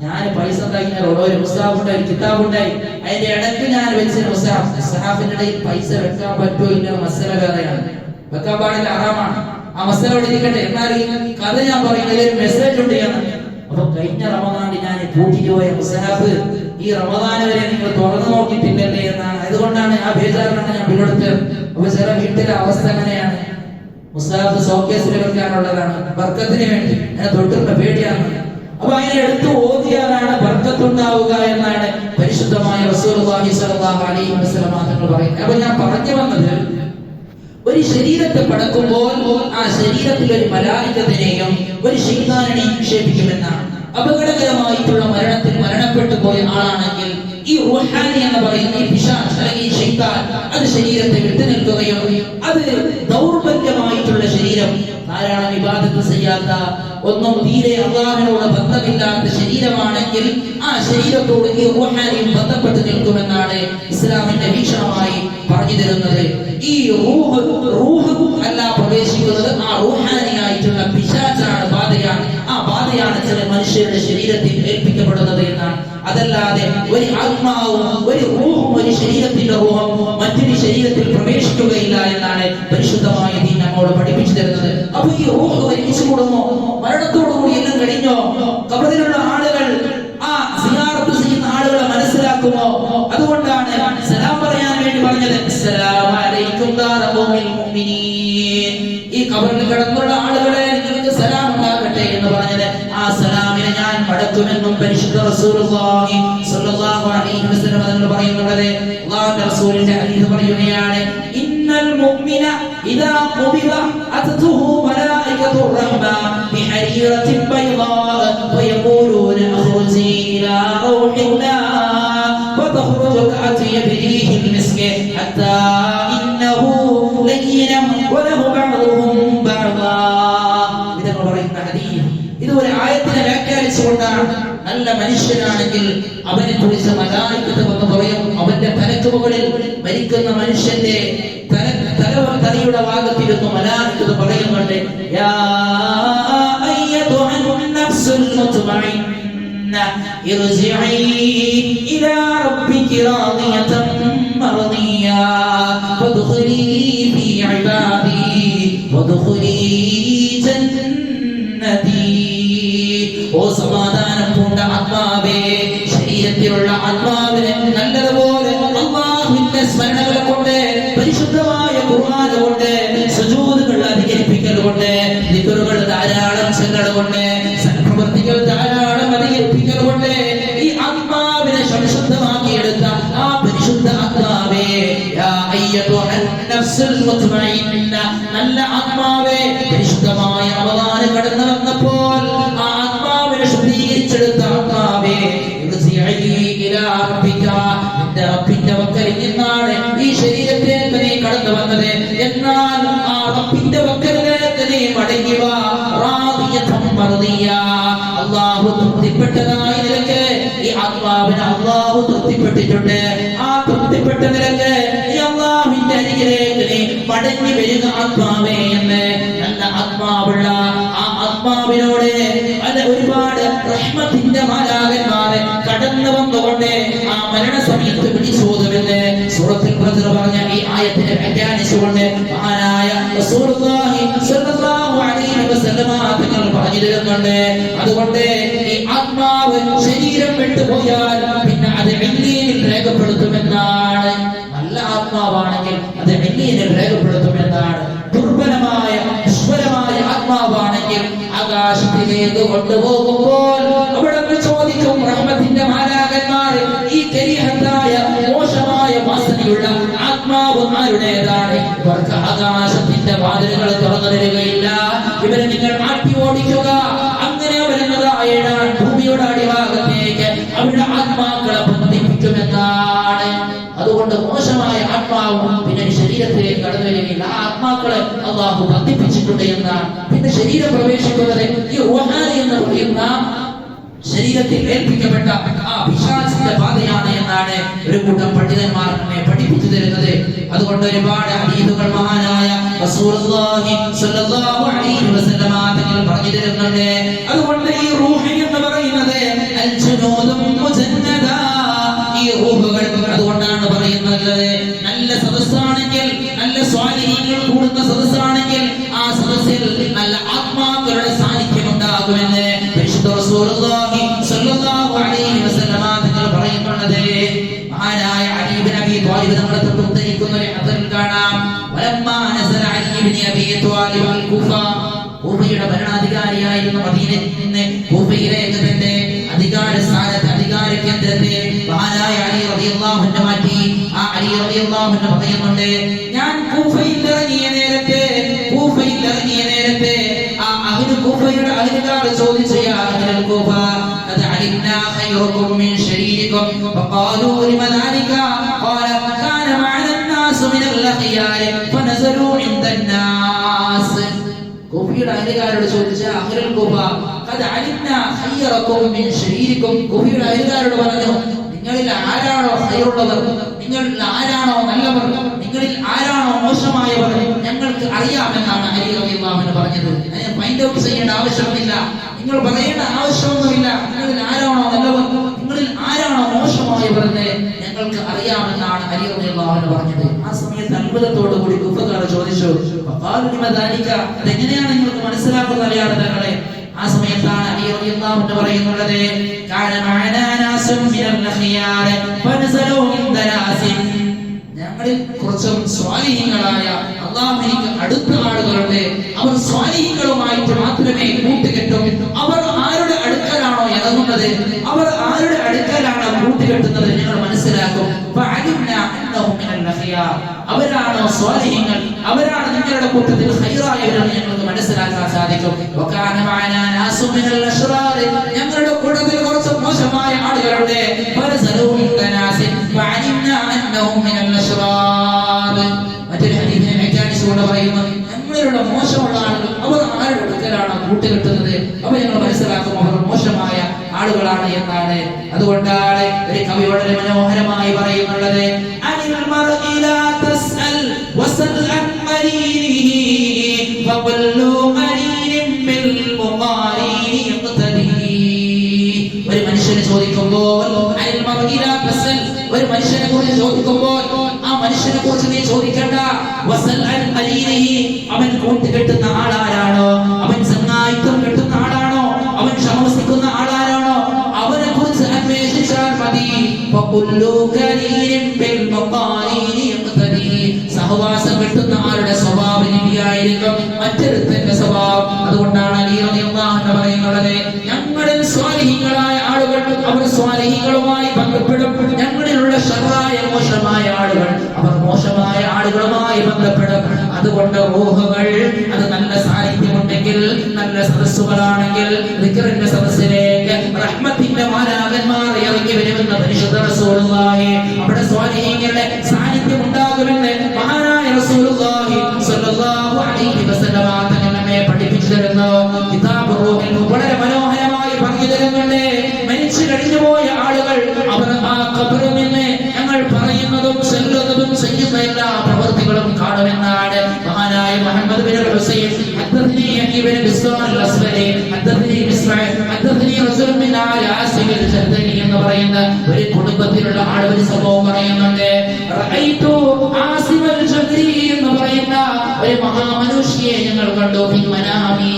ഞാൻ പൈസ ഉണ്ടാക്കിയാൽ ഒരു മുസ്താഫുണ്ടായി, ഒരു കിതാബുണ്ടായി, അതിന്റെ ഇടയ്ക്ക് ഞാൻ വെച്ച മുസ്താഫിന്റെ ഇടയിൽ പൈസ വെക്കാൻ പറ്റുമോ ഇല്ല മസല വേറെയാണ്, വെക്കാൻ പാടില്ല, ആറാമാണ്. ആ മസല അവിടെ ഇരിക്കട്ടെ. എന്നാൽ ഈ കഥ ഞാൻ പറയുന്നത് ഒരു മെസ്സേജ് ഉണ്ട് എന്ന്. അപ്പൊ കഴിഞ്ഞ റമദാനിൽ ഞാൻ കൂട്ടിട്ട് പോയ മുസ്താഫ് ഈ റമദാൻ വരെ നിങ്ങൾ തുറന്നു നോക്കിയിട്ടില്ലല്ലേ എന്നാണ്. അതുകൊണ്ടാണ് ആ ബേജാറിനാണ് ഞാൻ വീടെടുത്ത്. അപ്പൊ ചില വീട്ടിലെ അവസ്ഥ അങ്ങനെയാണ്, മുസ്താഫ് ഷോക്കേസിൽ വെക്കാനുള്ളതാണ്, ബർക്കത്തിന് വേണ്ടി അങ്ങനെ തൊട്ടുള്ള പേടിയാണ്. അപ്പൊ അതിനെ എടുത്ത് ഓതിയാലാണ് ബർക്കത്തുണ്ടാവുക എന്നാണ് പരിശുദ്ധമായ റസൂലുള്ളാഹി സ്വല്ലല്ലാഹു അലൈഹി വസല്ലം തങ്ങൾ പറയുന്നത്. അപ്പൊ ഞാൻ പറഞ്ഞു വന്നത്, ഒരു ശരീരത്തെ പടക്കുമ്പോൾ ആ ശരീരത്തിൽ ഒരു മലായികത്തിനെയും ഒരു ശൈത്താനെയും നിക്ഷേപിക്കുമെന്നാണ്. അപകടകരമായിട്ടുള്ള മരണത്തിൽ മരണപ്പെട്ടു പോയ ആളാണെങ്കിൽ ഈ റൂഹാനി എന്ന് പറയുന്ന ഈ പിശാച് അല്ലെങ്കിൽ ശൈത്താൻ അത് ശരീരത്തെ വിട്ടു നിൽക്കുകയും അത് ദൗർബല്യമായിട്ടുള്ള ശരീരം, ധാരാളം ഇബാദത്ത് ചെയ്യാത്ത, ഒന്നും തീരെ അല്ലാഹുവിനോട് ബന്ധമില്ലാത്ത ശരീരമാണെങ്കിൽ ആ ശരീരത്തോട് ഈ റൂഹാനിയും ബന്ധപ്പെട്ട് നിൽക്കുമെന്നാണ് ഇസ്ലാമിന്റെ വീക്ഷണമായി പറഞ്ഞു തരുന്നത്. ഈ റൂഹ് അല്ല പ്രവേശിക്കുന്നത്, ആ റൂഹാനിയായിട്ടുള്ള പിശാചാണ്, ബാധയാണ്. ആ ബാധയാണ് ചില മനുഷ്യരുടെ ശരീരത്തിൽ ഏൽപ്പിക്കപ്പെടുന്നത് എന്നാണ്. അതല്ലാതെ ഒരു ആത്മാവും ഒരു റൂഹും ഒരു ശരീരത്തിന്റെ റൂഹം മറ്റൊരു ശരീരത്തിൽ പ്രവേശിക്കുകയില്ല എന്നാണ് പരിശുദ്ധമായ ദീൻ നമ്മോട് പഠിപ്പിച്ചു തരുന്നത്. അപ്പൊ ഈ റൂഹ് ഒരുമിച്ച് കൂടുമോ? മരണത്തോടുകൂടി എല്ലാം കഴിഞ്ഞോ? ഖബറിലുള്ള ആളുകൾ ആ സിയാറത്ത് ചെയ്യുന്ന ആളുകളെ മനസ്സിലാക്കുമോ? അതുകൊണ്ടാണ് സലാം പറയാൻ വേണ്ടി പറഞ്ഞത്, അസ്സലാമു അലൈക്കും ദാറഖൗമിൽ മുഅ്മിനീൻ. ഈ ഖബറിൽ കിടന്നുള്ള ആളുകളെ നിങ്ങൾക്ക് സലാം ഉണ്ടാകട്ടെ എന്ന് പറഞ്ഞത്, ആ സലാമിനെ ഞാൻ മടക്കുമെന്നും പരിശുദ്ധ റസൂലുള്ളാഹി സ്വല്ലല്ലാഹു അലൈഹി വസല്ലം തങ്ങൾ പറയുന്നുള്ളത്. അല്ലാഹുവിന്റെ റസൂലിന്റെ ഹദീസ് പറയുകയാണ്, ഇന്നൽ മുഅ്മിന ഇദാ ഖുബിറ അതതുഹു മലായികത്തുർ റഹ്മ ബിഹരീറത്തിൻ ബൈദാ വയഖൂലൂന അഖ്റുജി ഇലാ റൗഹില്ലാ വതഖ്റുജു കഅതിയബിഹിൽ മിസ്കി ഹത്താ ഇന്നഹു ലയ്യിനം വലഹു ബഅദുഹും ബഅദാ. ഇതൊക്കെ പറയുന്ന ഹദീസ് ഇത് ഒരു ആയത്തിനെ വ്യാഖ്യാനിച്ചുകൊണ്ടാണ്. നല്ല മനുഷ്യനാണെങ്കിൽ അവനെ കുറിച്ച് മലായികത്ത് എന്ന് പറയും. അവന്റെ തലക്ക് മുകളിൽ മരിക്കുന്ന മനുഷ്യന്റെ തലയുടെ ഭാഗത്തിരുന്ന് മലായികത്ത് പറയുന്നുണ്ട്, യാ അയ്യതുഹൻ നഫ്സുൽ മുത്മഇന്ന ഇർജിഇ ഇലാ റബ്ബികി റാദിയതൻ മർദിയാ വദ്ഖുലി ഫീ ഇബാദി വദ്ഖുലി ജന്നതി. ഓ സമാധാനം പൂണ്ട ആത്മാവേ, ശരീരത്തിലുള്ള ആത്മാവിനെ നല്ലതുപോലെ അല്ലാഹുവിന്റെ സ്മരണകൾ കൊണ്ട്, പരിശുദ്ധമായ ഖുർആൻ കൊണ്ട്, സുജൂദുകൾ അധികരിപ്പിക്കൽ കൊണ്ട്, ദിക്റുകൾ ധാരാളം ചൊല്ലൽ കൊണ്ട്, സൽപ്രവൃത്തികൾ ധാരാളം അധികരിപ്പിക്കൽ കൊണ്ട് ഈ ആത്മാവിനെ പരിശുദ്ധമാക്കിയെടുത്ത ആ പരിശുദ്ധ ആത്മാവേ, യാ അയ്യതുഹൻ നഫ്സുൽ മുത്മഇന്ന, നല്ല ആത്മാവേ, പരിശുദ്ധമായ റമദാൻ കടന്നു വന്നപ്പോൾ ആ ആത്മാവിനെ ശുദ്ധീകരിച്ചെടുത്ത ആത്മാവേ, റബ്ബിന്റെ വക്കലിൽ നിന്നാണ് ഈ ശരീരത്തിലേക്ക് നീ കടന്നു വന്നത്. എന്നാൽ ആ റബ്ബിന്റെ വക്കലിലേക്ക് നീ മടങ്ങി വാ. അല്ലാഹു തൃപ്തിപ്പെട്ടതായി നിലക്ക് ഈ ആത്മാവിനെ അല്ലാഹു തൃപ്തിപ്പെട്ടിട്ടുണ്ട്. ആ തൃപ്തിപ്പെട്ട നിലക്ക് ഈ അല്ലാഹുവിന്റെ അരികിലേക്ക് നീ മടങ്ങി വരിക ആത്മാവേ എന്ന് നല്ല ആത്മാവുള്ള ആ ആത്മാവിനോട് അത് ഒരുപാട് റഹ്മത്തിന്റെ മാലാഖന്മാരെ കടന്നു വന്നുകൊണ്ട് ആ മരണ സമയത്ത് പിടിച്ചോതുമെന്ന് സൂറത്തുൽ ഖദർ പറഞ്ഞ ഈ ആയത്തിനെ വ്യാഖ്യാനിച്ചു തരുന്നുണ്ട്. അതുകൊണ്ട് ഈ ആത്മാവ് ശരീരം വിട്ടുപോയാൽ പിന്നെ അത് ഇല്ലീനിൽ രേഖപ്പെടുത്തുമെന്നാണ്. നല്ല ആത്മാവാണെങ്കിൽ അത് ഇല്ലീനിൽ രേഖപ്പെടുത്തുമെന്നാണ്. ദുർബലമായ ഈശ്വരമായ ആത്മാവാണെങ്കിൽ ആകാശത്തിലേക്ക് കൊണ്ടുപോകുമ്പോൾ അവിടെ ചോദിക്കും റഹ്മത്തിന്റെ മാലാഖന്മാർ, ഈ കരിഹത്തായ മോശമായ വാസനയുള്ള ആത്മാവ് ആരുടേതാണ്? ഇവർക്ക് ആകാശത്തിന്റെ വാതിലുകൾ തുറന്നു തരികയില്ല. ഇവരെ നിങ്ങൾ മാറ്റി ഓടിക്കുക. അങ്ങനെ വരുന്നതായാണ് ഭൂമിയുടെ അടിഭാഗത്തേക്ക് അവരുടെ ആത്മാക്കളെ ബന്ധിപ്പിക്കുമെന്നാണ്. അതുകൊണ്ട് മോശമായ ആത്മാവും പിന്നെ ശരീരത്തിലേക്ക് കടന്നു വരികയില്ല. ആ ആത്മാക്കളെ അള്ളാഹു ബന്ധിപ്പിച്ചിട്ടുണ്ട് എന്നാണ്. പിന്നെ ശരീരം പ്രവേശിക്കുന്നത് ഈ റൂഹാനി എന്ന് പറയുന്ന ശരീരത്തിൽ ഏൽപ്പിക്കപ്പെട്ട ആ പിശാചിന്റെ ബാധയാണ് എന്നാണ് ഒരു കൂട്ടം പണ്ഡിതന്മാർ നമ്മെ പഠിപ്പിച്ചു തരുന്നത്. അതുകൊണ്ട് ഒരുപാട് ഹദീസുകൾ മഹാനായ റസൂലുള്ളാഹി സ്വല്ലല്ലാഹു അലൈഹി വസല്ലമ തങ്ങൾ പറഞ്ഞു തരുന്നുണ്ട്. അതുകൊണ്ട് ഈ റൂഹ് എന്ന് പറയുന്നത് അൽ ജുനൂദും മുജന്നദ, ഈ റൂഹുകൾ അതുകൊണ്ടാണ് പറയുന്നത് നല്ല സദസ്സാണെങ്കിൽ, നല്ല സ്വാലിഹീങ്ങൾ കൂടുന്ന സദസ്സാണെങ്കിൽ ആ സദസ്സിൽ നല്ല ആത്മാക്കളുടെ സാന്നിധ്യം ഉണ്ടാകുമെന്ന് പരിശുദ്ധ റസൂലുള്ളാഹി സ്വല്ലല്ലാഹു അലൈഹി വസല്ലമ തങ്ങൾ പറയുന്നുണ്ട്. മഹാനായ അലി ഇബ്നു അബീ ത്വാലിബ് തങ്ങളെ തൊട്ട് ഉദ്ധരിക്കുന്ന ഒരു ഹദീസിൽ കാണാം, വലമ്മാ നസല അലി ഇബ്നു അബീ ത്വാലിബ് അൽ കൂഫ, കൂഫയുടെ ഭരണാധികാരിയായിരുന്ന മദീനയിൽ നിന്ന് കൂഫയിലേക്ക് തന്റെ അധികാര സ്ഥാനത്ത്, അധികാര കേന്ദ്രത്തെ മഹാനായ അലി റളിയല്ലാഹു അൻഹു മാറ്റി. ആ അലി റളിയല്ലാഹു അൻഹു പറയുന്നുണ്ട്, ഞാൻ കൂഫയിൽ ഇറങ്ങിയ നേരത്തെ ആ അഹ്ലു കൂഫയുടെ അഹ്ലുകാർ ചോദിച്ചു, യാ അഹ്ലൽ കൂഫ ഖദ് അലിംനാ ഖൈറകും മിൻ ശരീരികും ഫഖാലൂ ലിമ ദാലിക ഖാല കാന മഅന الناس من الخيار فنزلوا عند الناس. കൂഫയുടെ അഹ്ലുകാരോട് ചോദിച്ച അഹ്ലുൽ കൂഫ ഖദ് അലിംനാ ഖൈറകും മിൻ ശരീരികും, കൂഫയുടെ അഹ്ലുകാരോട് പറഞ്ഞു, നിങ്ങളിൽ ആരാണോ ഖൈറുള്ളവർ, നിങ്ങളിൽ ആരാണോ നല്ലവർ, നിങ്ങളിൽ ആരാണോ മോശമായവർ ഞങ്ങൾക്ക് അറിയാമെന്നാണ് അലി റളിയല്ലാഹു അൻഹു പറഞ്ഞത്. അതിനെ ഫൈൻഡ് ഔട്ട് ചെയ്യേണ്ട ആവശ്യമില്ല, നിങ്ങൾ പറയേണ്ട ആവശ്യമൊന്നുമില്ല. നിങ്ങളിൽ ആരാണോ നല്ലവർ, നിങ്ങളിൽ ആരാണോ മോശമായവർ എന്ന് ഞങ്ങൾക്ക് അറിയാമെന്നാണ് അലി റളിയല്ലാഹു അൻഹു പറഞ്ഞത്. ആ സമയത്ത് അത്ഭുതത്തോടു കൂടി കുഫക്കാർ ചോദിച്ചു, ഫഖാലു ലിമ ദാലിക, അതെങ്ങനെയാണ് നിങ്ങൾക്ക് മനസ്സിലാക്കുന്നത് അറിയാതെ തങ്ങളെ? ആ സമയത്താണ് അലി റളിയല്ലാഹു അൻഹു പറയുന്നത്, കാന മഅനാ നാസും മിനൽ ഖിയാർ ഫനസലു മിൻ ദനാസിൻ, ഞങ്ങളിൽ കുറച്ച് സ്വാലിഹീങ്ങളായ അല്ലാഹുവിലേക്ക് അടുത്ത ആളുകളുണ്ട്. അവർ സ്വാലിഹീങ്ങളുമായിട്ട് മാത്രമേ കൂട്ടുകെട്ടും. അവർ ആരുടെ അടുക്കലാണോ ഇറങ്ങുന്നത്, അവർ ആരുടെ അടുക്കലാണോ കൂട്ടുകെട്ടുന്നത് ഞങ്ങൾ മനസ്സിലാക്കും. ഫഅലിംനാ അന്നഹും മിനൽ ഖിയാർ, അവരാണോ സ്വാലിഹീങ്ങൾ, അവരാണ് നിങ്ങളുടെ കൂട്ടത്തിൽ ഖൈറായവരെന്ന് ഞങ്ങൾക്ക് മനസ്സിലാക്കാൻ സാധിക്കും. വകാന മഅനാ നാസും മിനൽ അശ്റാർ, ഞങ്ങളുടെ കൂട്ടത്തിൽ കുറച്ച് മോശമായ ആളുകളുണ്ട്. ഫനസലു മിൻ ദനാസിൻ ഫഅലിംനാ അന്നഹും മിനൽ അശ്റാർ. മറ്റൊരു ഹദീസിനെ വ്യാഖ്യാനിച്ചുകൊണ്ട് പറയുന്നു, ഞങ്ങളുടെ മോശമുള്ള ആളുകൾ അവർ ആരുടെ അടുക്കലാണ് കൂട്ടുകെട്ടുന്നത്, അപ്പോൾ ഞങ്ങൾ മനസ്സിലാക്കും അവർ മോശമായ ആളുകളാണ് എന്നാണ്. അതുകൊണ്ടാണ് ഒരു കവി വളരെ മനോഹരമായി പറയുന്നുള്ളത്, അനിൽ മർഇ ലാ തസ്അൽ വസൽ അൻ ഖരീനിഹി ഫഖല്ലു ഖരീനിൻ ബിൽ മുഖാരീനി യഖ്തദി. ഒരു മനുഷ്യനെ ചോദിക്കുമ്പോൾ അനിൽ മർഇ ലാ തസ്അൽ, ഒരു മനുഷ്യനെ കുറിച്ച് ചോദിക്കുമ്പോൾ ആ മനുഷ്യനെ കുറിച്ച് നീ ചോദിക്കണ്ട, വസൽ അൻ ഖരീനിഹി, അവൻ കൂട്ടുകെട്ടുന്ന ആളാരാണോ, അവൻ സങ്ങായിത്വം കെട്ടുന്ന ആളാണോ, അവൻ ശമസിക്കുന്ന ആളാരാണോ, അവനെ കുറിച്ച് അന്വേഷിച്ചാൽ മതി. ഫഖല്ലു ഖരീനിൻ ബിൽ മുഖാരീനി യഖ്തദി, സഹവാസം കെട്ടുന്ന ആളുടെ സ്വഭാവ രീതിയായിരിക്കും മറ്റൊരുത്തന്റെ സ്വഭാവം. അതുകൊണ്ടാണ് അലി റളിയല്ലാഹു അൻഹു പറയുന്നത്, ഞങ്ങളിൽ സ്വാലിഹീങ്ങളായ ആളുകൾ അവർ സ്വാലിഹീങ്ങളുമായി ബന്ധപ്പെടും, ഞങ്ങളിലുള്ള ശർറായ മോശമായ ആളുകൾ അവർ മോശമായ ആളുകളുമായി ബന്ധപ്പെടും. അതുകൊണ്ട് റൂഹുകൾ അത് നല്ല സാന്നിധ്യമുണ്ടെങ്കിൽ, നല്ല സദസ്സുകളാണെങ്കിൽ ദിക്റിന്റെ സദസ്സിലേക്ക് റഹ്മത്തിന്റെ മാലാഖന്മാർ ഇറങ്ങി വരുമെന്ന് പരിശുദ്ധ റസൂലുള്ളാഹി, അവിടെ സ്വാലിഹീങ്ങളുടെ സാന്നിധ്യം ഉണ്ടാകുമെന്ന് മഹാനായ റസൂലുള്ളാഹി സ്വല്ലല്ലാഹു അലൈഹി വസല്ലമ തങ്ങൾ നമ്മെ പഠിപ്പിച്ചു തരുന്നു. കിതാബ് റൂഹിൽ വളരെ മനോഹരമായി പറഞ്ഞു തരുന്നുണ്ട്, മരിച്ചു കഴിഞ്ഞുപോയ ആളുകൾ അവർ ആ ഖബറിൽ നിന്ന് ഞങ്ങൾ പറയുന്നതും ചെല്ലുന്നതും ചെയ്യുന്ന എല്ലാ പ്രവൃത്തികളും കാണുമെന്നാണ് മഹാനായ മുഹമ്മദ് ബിൻ ഹുസൈൻ ഹദ്ദഥനി ഇബ്നു ബിസ്വാൻ അൽ-അസ്വരി ഹദ്ദഥനി ഇസ്മാഇൽ ഹദ്ദഥനി റസൂൽ മിൻ ആലി ആസിം അൽ-ജദ്ദനി എന്ന് പറയുന്ന ഒരു കുടുംബത്തിലുള്ള ആൾ ഒരു സംഭവം പറയുന്നുണ്ട്. റഅയ്തു ആസിം അൽ-ജദ്ദനി എന്ന് പറയുന്ന ഒരു മഹാമനുഷ്യയെ ഞങ്ങൾ കണ്ടു ഫിൽ മനാമി,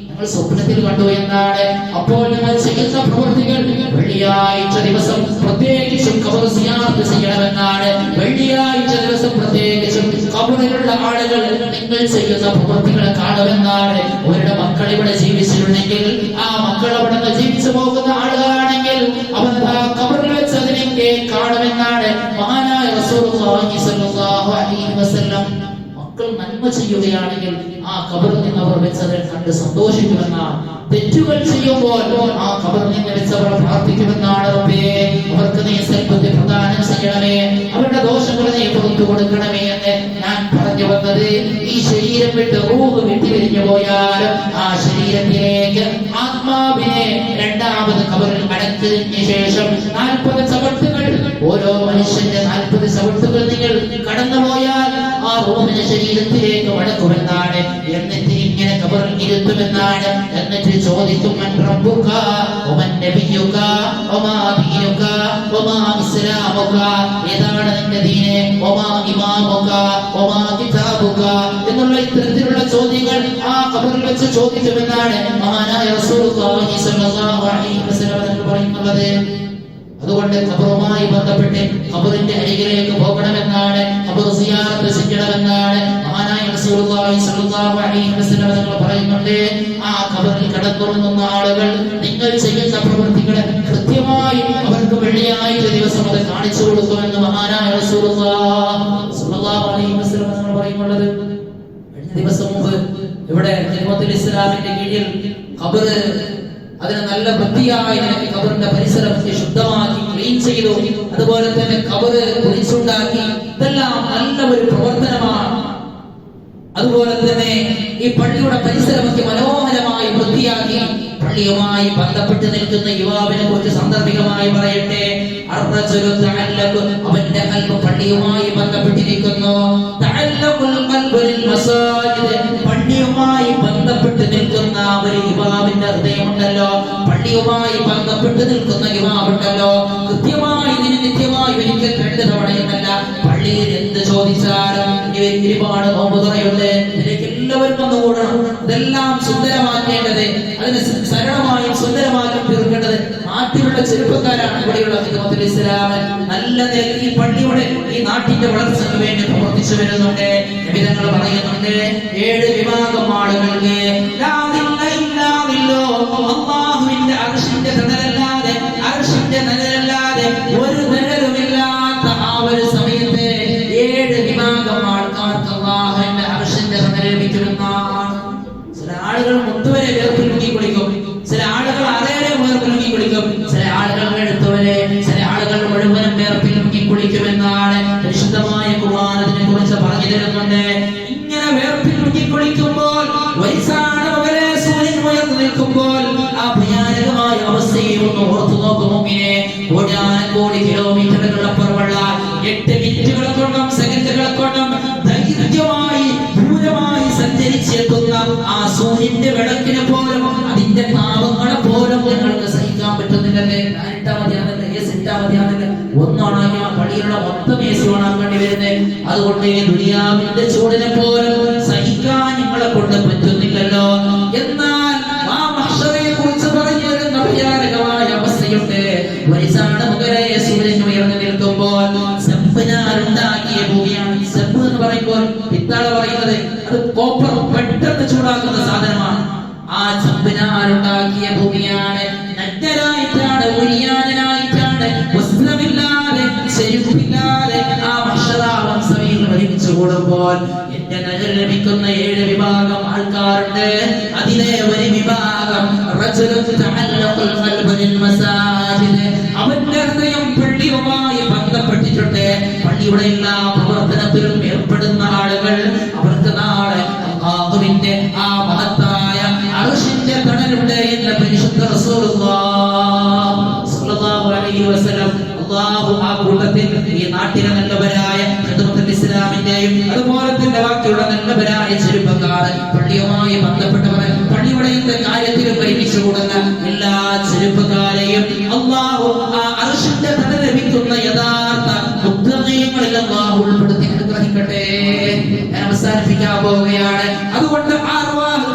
ഞങ്ങൾ സ്വപ്നത്തിൽ കണ്ടു എന്നാണ്. അപ്പോൾ നിങ്ങൾ ചെയ്യുന്ന പ്രവൃത്തികൾ വെള്ളിയാഴ്ച ദിവസം പ്രത്യേകിച്ചും ഖബർ സിയാറത്ത് ചെയ്യണമെന്നാണ്. വെള്ളിയാഴ്ച ദിവസം പ്രത്യേകിച്ചും ഖബറിലുള്ള ആളുകൾ നിങ്ങൾ ചെയ്യുന്ന പ്രവൃത്തികളെ കാണുമെന്നാണ്. അവരുടെ മക്കൾ ഇവിടെ ജീവിച്ചിട്ടുണ്ടെങ്കിൽ ആ മക്കൾ അവിടെ നിന്ന് ജീവിച്ചു പോകുന്ന ആളുകളാണെങ്കിൽ അവർ ഖബറിൽ വെച്ച് അതിനെ കാണുമെന്നാണ് മഹാനായ റസൂലുള്ളാഹി സ്വല്ലല്ലാഹു അലൈഹി വസല്ലം. മക്കൾ നന്മ ചെയ്യുകയാണെങ്കിൽ ആ ഖബറിൽ നിന്ന് അവർ വെച്ചതിൽ കണ്ട് സന്തോഷിക്കുമെന്നാണ്. തെറ്റുകൾ ചെയ്യുമ്പോൾ ആ ഖബറിൽ നിന്ന് വെച്ചവർ പ്രാർത്ഥിക്കുമെന്നാണ്. റബ്ബേ, അവർക്ക് നീ സൽബുദ്ധി പ്രദാനം ചെയ്യണമേ, അവരുടെ ദോഷങ്ങൾ നീ പുറത്തു കൊടുക്കണമേ എന്ന് ഞാൻ പറഞ്ഞു വന്നത്. ഈ ശരീരം വിട്ട് റൂഹ് വിട്ടുപിരിഞ്ഞു പോയാൽ ആ ശരീരത്തിലേക്ക് ആത്മാവിനെ രണ്ടാമത് ഖബറിൽ അടക്കിയതിന് ശേഷം 40 ചവിട്ടുകൾ, ഓരോ മനുഷ്യന്റെ 40 ചവിട്ടുകൾ നിങ്ങൾ കടന്നുപോയാൽ ആ റൂഹിനെ ശരീരത്തിലേക്ക് മടക്കുമെന്നാണ്. എന്നിട്ട് ഇങ്ങനെ ഖബറിൽ ഇരുത്തുമെന്നാണ്. എന്നിട്ട് ചോദിക്കും, മൻ റബ്ബുക വമൻ നബിയുക വമാ ദീനുക വമാ ഇസ്ലാമുക, ഏതാണ് നിന്റെ ദീന്, വമാ ഇമാമുക വമാ കിതാബുക എന്നുള്ള ഇത്തരത്തിലുള്ള ചോദ്യങ്ങൾ ആ ഖബറിൽ വെച്ച് ചോദിക്കുമെന്നാണ് മഹാനായ റസൂലുള്ളാഹി സ്വല്ലല്ലാഹു അലൈഹി വസല്ലം പറയുന്നത്. അതുകൊണ്ട് ഖബറുമായി ബന്ധപ്പെട്ട് ഖബറിന്റെ അരികിലേക്ക് പോകണമെന്നാണ്, ഖബർ സിയാറത്ത് ചെയ്യണമെന്നാണ് മഹാനായ റസൂലുള്ളാഹി സ്വല്ലല്ലാഹു അലൈഹി വസല്ലം പറയുന്നുണ്ട്. ആ ഖബറിൽ കടന്നുറങ്ങുന്ന ആളുകൾ നിങ്ങൾ ചെയ്യുന്ന പ്രവൃത്തികളെ കൃത്യമായി അവർക്ക് വെള്ളിയാഴ്ച ദിവസം അത് കാണിച്ചു കൊടുക്കുമെന്ന് മഹാനായ റസൂലുള്ളാഹി സ്വല്ലല്ലാഹു അലൈഹി വസല്ലം പറയുന്നുള്ളത്. കഴിഞ്ഞ ദിവസം മുമ്പ് ഇവിടെ ഖിദ്മത്തുൽ ഇസ്ലാമിന്റെ കീഴിൽ ഖബർ അതിനെ നല്ല വൃത്തിയായി നിനക്ക് ഖബറിന്റെ പരിസരത്തെ ശുദ്ധമാക്കി ക്ലീൻ ചെയ്തു. അതുപോലെ തന്നെ ഖബർ കുഴിച്ചുണ്ടാക്കി. ഇതെല്ലാം നല്ല ഒരു പ്രവർത്തനമാണ്. അതുപോലെ തന്നെ ഈ പള്ളിയുടെ പരിസരമൊക്കെ മനോഹരമായി വൃത്തിയാക്കി പള്ളിയുമായി ബന്ധപ്പെട്ട് നിൽക്കുന്ന യുവാവിനെ കുറിച്ച് സാന്ദർഭികമായി പറയട്ടെ. അവന്റെ കൽബ് പള്ളിയുമായി ബന്ധപ്പെട്ടിരിക്കുന്നു. പള്ളിയുമായി ബന്ധപ്പെട്ട് നിൽക്കുന്ന ഒരു യുവാവിന്റെ ഹൃദയമുണ്ടല്ലോ, പള്ളിയുമായി ബന്ധപ്പെട്ട് നിൽക്കുന്ന യുവാവുണ്ടല്ലോ, കൃത്യമായി ഇതിന് നിത്യമായി ഒരിക്കൽ 2 തവണയുമല്ല പള്ളിയിൽ എന്ത് ചോദിച്ചാലും ഒരുപാട് നോമ്പ് തുറയുണ്ട്, ഇതിലേക്ക് എല്ലാവർക്കും ഒന്ന് കൂടണം. ഇതെല്ലാം സുന്ദരമാക്കേണ്ടത്, അതിന് സരളമായും സുന്ദരമായും തീർക്കേണ്ടത് നാട്ടിലുള്ള ചെറുപ്പക്കാരാണ്. ഇവിടെയുള്ള ഖിദ്മത്തുൽ ഇസ്ലാം നല്ല നിലയിൽ ഈ പള്ളിയുടെ ഈ നാട്ടിന്റെ വളർച്ചയ്ക്ക് വേണ്ടി പ്രവർത്തിച്ചു വരുന്നുണ്ട്. നബി തങ്ങൾ പറയുന്നുണ്ട്, 7 വിഭാഗം ആളുകൾക്ക് അല്ലാഹുവിന്റെ അർശിന്റെ തണലല്ലാതെ, അർശിന്റെ തണലല്ലാതെ ഒരു നിഴലുമില്ലാത്ത ആ ഒരു സമയത്ത് 7 വിഭാഗം ആൾക്കാർക്ക് അല്ലാഹുവിന്റെ അർശിന്റെ തണൽ ലഭിക്കുമെന്നാണ്. ചില ആളുകൾ മുത്തുവരെ വേർപ്പിൽ മുങ്ങി കുളിക്കും, ചില ആളുകൾ അറേറെ വേർപ്പിൽ മുങ്ങി കുളിക്കും, ചില ആളുകൾ എഴുത്തുവരെ, ചില ആളുകൾ മുഴുവനും വേർപ്പിൽ മുങ്ങി കുളിക്കുമെന്നാണ് പരിശുദ്ധമായ ഖുർആൻ അതിനെ കുറിച്ച് പറഞ്ഞു തരുന്നുണ്ട്. ഇങ്ങനെ വേർപ്പിൽ മുങ്ങി കുളിക്കുമ്പോൾ സൂര്യൻ ഉയർന്നു നിൽക്കുമ്പോൾ ആ ഭയാനകമായ അവസ്ഥയെ ഒന്ന് ഓർത്തു നോക്കും. മുമ്പിനെ കോടാനകോടി കിലോമീറ്ററുകൾ അപ്പുറമുള്ള 8 മിനിറ്റുകളെ കൊണ്ടും സെക്കൻഡുകളെ കൊണ്ടും ധൈര്യമായി ദൂരമായി സഞ്ചരിച്ചെത്തുന്ന ആ സൂര്യന്റെ വിളക്കിനെ പോലും അതിന്റെ താപങ്ങളെ പോലും നിങ്ങൾക്ക് സഹിക്കാൻ പറ്റുന്നില്ലല്ലേ? ഒന്നാണെങ്കിൽ ആ പള്ളിയിലുള്ള മൊത്തം AC ഓണാക്കേണ്ടി വരുന്നത്. അതുകൊണ്ട് ദുനിയാവിന്റെ ചൂടിനെ പോലും സഹിക്കാൻ നിങ്ങളെ കൊണ്ട് പറ്റുന്നില്ലല്ലോ. എന്നാൽ ആ മഹ്ശറയെ കുറിച്ച് പറഞ്ഞു വരുന്ന ഭയാനകമായ അവസ്ഥയുണ്ട്. വരിസാണ് മുഖരെ സൂര്യൻ ഉയർന്നു നിൽക്കുമ്പോൾ ഉണ്ടാക്കിയ ഭൂമിയാണ്. സെബ് എന്ന് പറയുമ്പോൾ പിത്താള പറയുന്നത് അത് കോപ്പർ പെട്ടെന്ന് ചൂടാക്കുന്ന സാധനമാണ്. ആ ചമ്പിനാലുണ്ടാക്കിയ ഭൂമിയാണ്. നഗ്നരായിട്ടാണ്, ഉരിയാനായിട്ടാണ്, വസ്ത്രമില്ലാതെ, ചെരുപ്പില്ലാതെ ആ മഹ്ശറയിൽ ഒരുമിച്ച് കൂടുമ്പോൾ എന്റെ നജർ ലഭിക്കുന്ന 7 വിഭാഗം ആൾക്കാരുണ്ട്. അതിലെ ഒരു വിഭാഗം അവന്റെ ഹൃദയം പള്ളിയുമായി ബന്ധപ്പെട്ടിട്ടുണ്ട്. പള്ളിയുടെ എല്ലാ പ്രവർത്തനത്തിലും ഏർപ്പെടുന്ന ആളുകൾ, അവർക്ക് നാളെ അല്ലാഹുവിന്റെ ആ മഹത്തായ അർശിന്റെ തണലുണ്ട് എന്ന് പരിശുദ്ധ റസൂലുള്ളാഹി സ്വല്ലല്ലാഹു അലൈഹി വസല്ലം. അല്ലാഹു ആ കൂട്ടത്തിൽ ഈ നാട്ടിലെ നല്ലവരായ ഖിദ്മത്തുൽ ഇസ്ലാമിന്റെയും അതുപോലെ തന്നെ ബാക്കിയുള്ള നല്ലവരായ ചെറുപ്പക്കാർ, പള്ളിയുമായി ബന്ധപ്പെട്ടവർ, പള്ളിയുടെ കാര്യത്തിലും ഒരുമിച്ച് കൂടുന്ന എല്ലാ ചെറുപ്പക്കാരെയും അല്ലാഹു ആ അർശിന്റെ തണൽ ലഭിക്കുന്ന യഥാർത്ഥ മുത്തഖീങ്ങളിൽ അല്ലാഹു ഉൾപ്പെടുത്തി അനുഗ്രഹിക്കട്ടെ. ഞാൻ അവസാനിപ്പിക്കാൻ പോവുകയാണ്. അതുകൊണ്ട് ആ